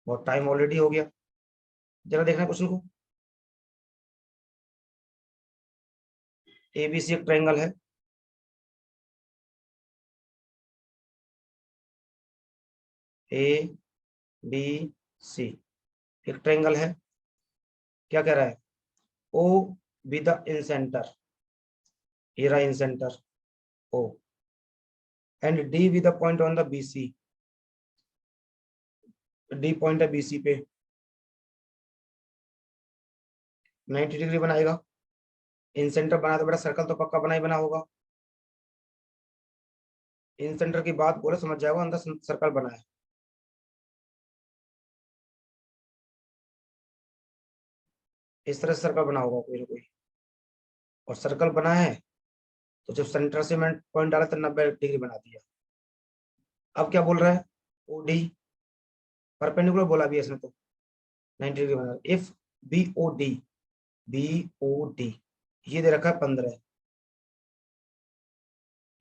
बहुत टाइम ऑलरेडी हो गया। जरा देखना क्वेश्चन को, एबीसी एक ट्रायंगल है, ए बी सी एक ट्रायंगल है। क्या कह रहा है, O B the incentre, ये रहा incentre O, and D with the point on the BC, D point है बीसी पे, 90 डिग्री बनाएगा। इन सेंटर बना तो बेटा सर्कल तो पक्का बना ही बना होगा, इन सेंटर की बात बोले समझ जाएगा, अंदर सर्कल बना है। इस तरह से सर्कल बना होगा कोई ना कोई, और सर्कल बना है, तो जब सेंटर से मैं पॉइंट डाला तो 90 डिग्री बना दिया। अब क्या बोल रहा है, ओ डी परपेंडिकुलर बोला भी है इसने तो, 90 डिग्री बना, if B O D, B O D ये दे रखा है 15,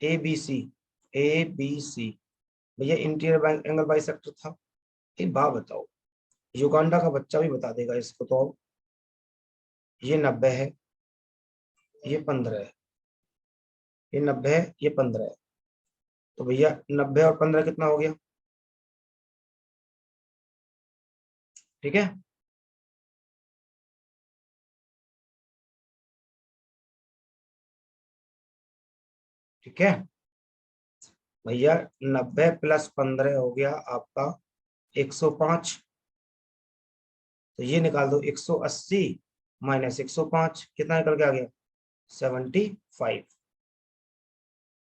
ए बी सी, ए बी सी भैया इंटीरियर एंगल बाइसेक्टर था। एक बात बताओ, युगांडा का बच्चा भी बता देगा इसको, तो अब ये 90 है, ये 15 है, ये 90 है, ये 15 है, तो भैया 90 और 15 कितना हो गया? ठीक है, ठीक है भैया, 90 प्लस 15 हो गया आपका 105, तो ये निकाल दो, 180 माइनस 105 कितना निकल के आ गया, 75।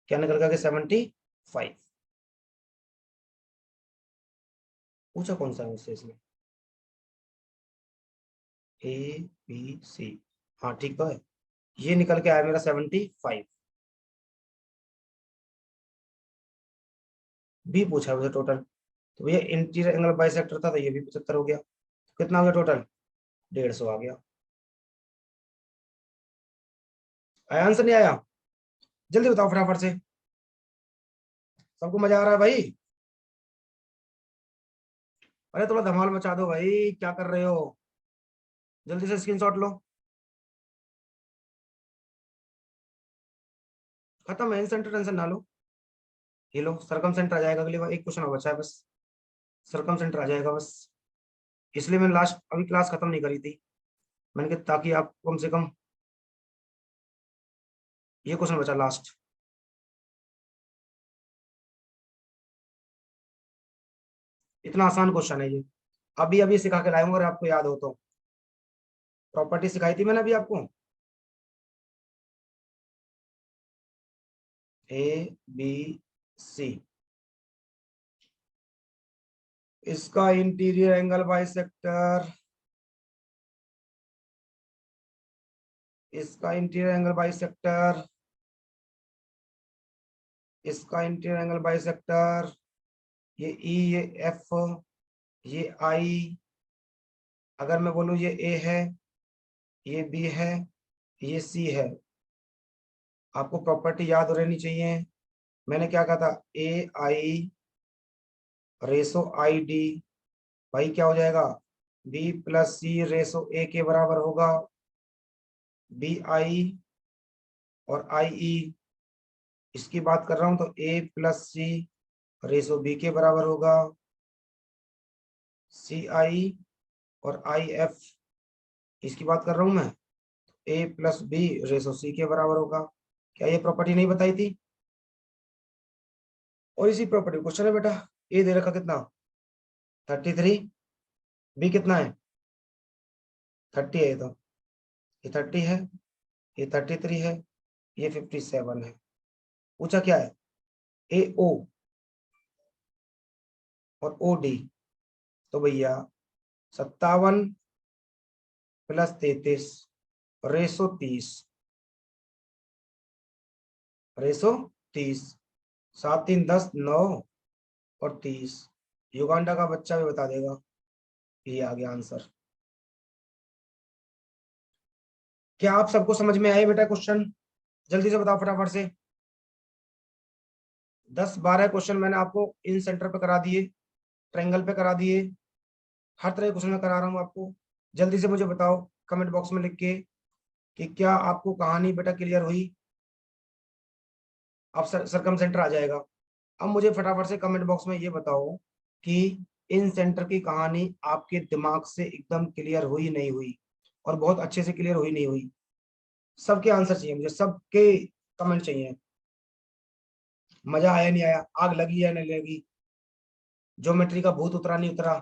क्या निकल के आ गया, 75। पूछा कौन सा है मुझसे इसमें, ए बी सी, हाँ ठीक तो है, ये निकल के आया मेरा 75। बी पूछा मुझे टोटल, तो भैया इंटीरियर एंगल बाइसेक्टर था तो ये भी 75 हो गया। कितना हो गया टोटल? 150 आ गया। आया आंसर? नहीं आया? जल्दी बताओ फटाफट से। सबको मजा आ रहा है भाई? अरे थोड़ा धमाल मचा दो भाई, क्या कर रहे हो? जल्दी से स्क्रीनशॉट लो। खत्म है, सेंटर टेंशन ना लो। ये लो, सरकम सेंटर आ जाएगा अगली बार। एक क्वेश्चन और बचा है बस, सरकम सेंटर आ जाएगा बस। इसलिए मैंने लास्ट अभी क्लास खत्म नहीं करी थी, मैंने कहा ताकि आप कम से कम, ये क्वेश्चन बचा लास्ट। इतना आसान क्वेश्चन है ये, अभी अभी सिखा के लाया हूँ, अगर आपको याद हो तो। प्रॉपर्टी सिखाई थी मैंने अभी आपको, ए बी सी। इसका इंटीरियर एंगल बाइसेक्टर, इसका इंटीरियर एंगल बाइसेक्टर, इसका इंटीरियर एंगल बाइसेक्टर, ये ई, ये एफ, ये आई, अगर मैं बोलूं ये ए है, ये बी है, ये सी है। आपको प्रॉपर्टी याद रहनी चाहिए। मैंने क्या कहा था? ए आई रेसो आई डी, भाई क्या हो जाएगा? बी प्लस सी रेसो ए के बराबर होगा। बी आई और आई ई, इसकी बात कर रहा हूं तो ए प्लस सी रेसो बी के बराबर होगा। सी आई और आई एफ, इसकी बात कर रहा हूं मैं, ए प्लस बी रेसो सी के बराबर होगा। क्या ये प्रॉपर्टी नहीं बताई थी? और इसी प्रॉपर्टी क्वेश्चन है बेटा। ए दे रखा कितना? 33। बी कितना है? 30 है। ये तो, ये 30 है, ये 33 है, ये 57 है। पूछा क्या है? ए ओ और ओ डी। तो भैया 57 प्लस 33 रेसो 30, रेसो 30, 7 3 10 9 और 30। युगांडा का बच्चा भी बता देगा। ये आ गया आंसर। क्या आप सबको समझ में आए बेटा क्वेश्चन? जल्दी से बताओ फटाफट से। 10 12 क्वेश्चन मैंने आपको इन सेंटर पे करा दिए, ट्रायंगल पे करा दिए, हर तरह के क्वेश्चन मैं करा रहा हूँ आपको। जल्दी से मुझे बताओ कमेंट बॉक्स में लिख के कि क्या आपको कहानी बेटा क्लियर हुई। अब सरकम सेंटर आ जाएगा। अब मुझे फटाफट से कमेंट बॉक्स में ये बताओ कि इन सेंटर की कहानी आपके दिमाग से एकदम क्लियर हुई नहीं हुई, और बहुत अच्छे से क्लियर हुई नहीं हुई। सबके आंसर चाहिए मुझे, सबके कमेंट चाहिए। मजा आया नहीं आया, आग लगी या नहीं लगी, ज्योमेट्री का भूत उतरा नहीं उतरा?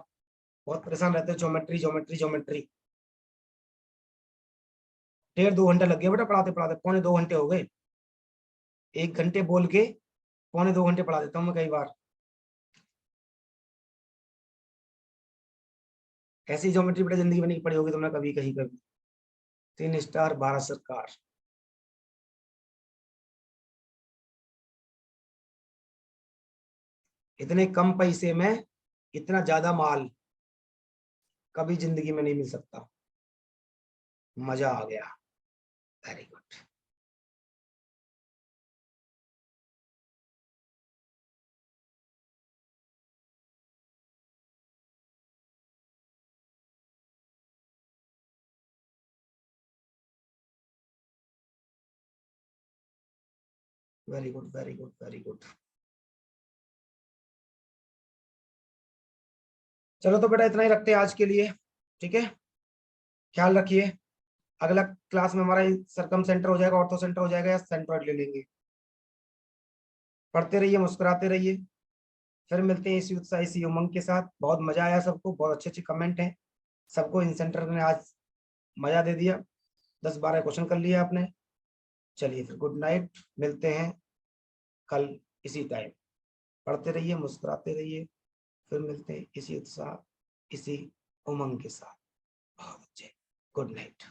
बहुत परेशान रहते हैं, ज्योमेट्री ज्योमेट्री ज्योमेट्री। 1.5 2 घंटा लग गया बेटा पढ़ाते पढ़ाते, पौने 2 घंटे हो गए। 1 घंटे बोल के पौने 2 घंटे पढ़ा देता हूँ मैं कई बार। ऐसी ज्योमेट्री बेटा जिंदगी में नहीं पढ़ी होगी तुमने कभी, कहीं कभी। 3 स्टार भारत सरकार। इतने कम पैसे में इतना ज्यादा माल कभी जिंदगी में नहीं मिल सकता। मजा आ गया। Very good. Very good very good very good. चलो तो बेटा इतना ही रखते हैं आज के लिए, ठीक है? ख्याल रखिए। अगला क्लास में हमारा सरकम सेंटर हो जाएगा, ऑर्थो सेंटर हो जाएगा, या सेंट्रॉइड ले लेंगे। पढ़ते रहिए, मुस्कुराते रहिए। फिर मिलते हैं इसी उत्साह इसी उमंग के साथ। बहुत मजा आया सबको, बहुत अच्छे अच्छे कमेंट हैं सबको। इन सेंटर ने आज मजा दे दिया, 10 12 क्वेश्चन कर लिया आपने। चलिए फिर गुड नाइट, मिलते हैं कल इसी टाइम। पढ़ते रहिए, मुस्कुराते रहिए। फिर मिलते हैं इसी उत्साह इसी उमंग के साथ। बहुत अच्छे। Good night.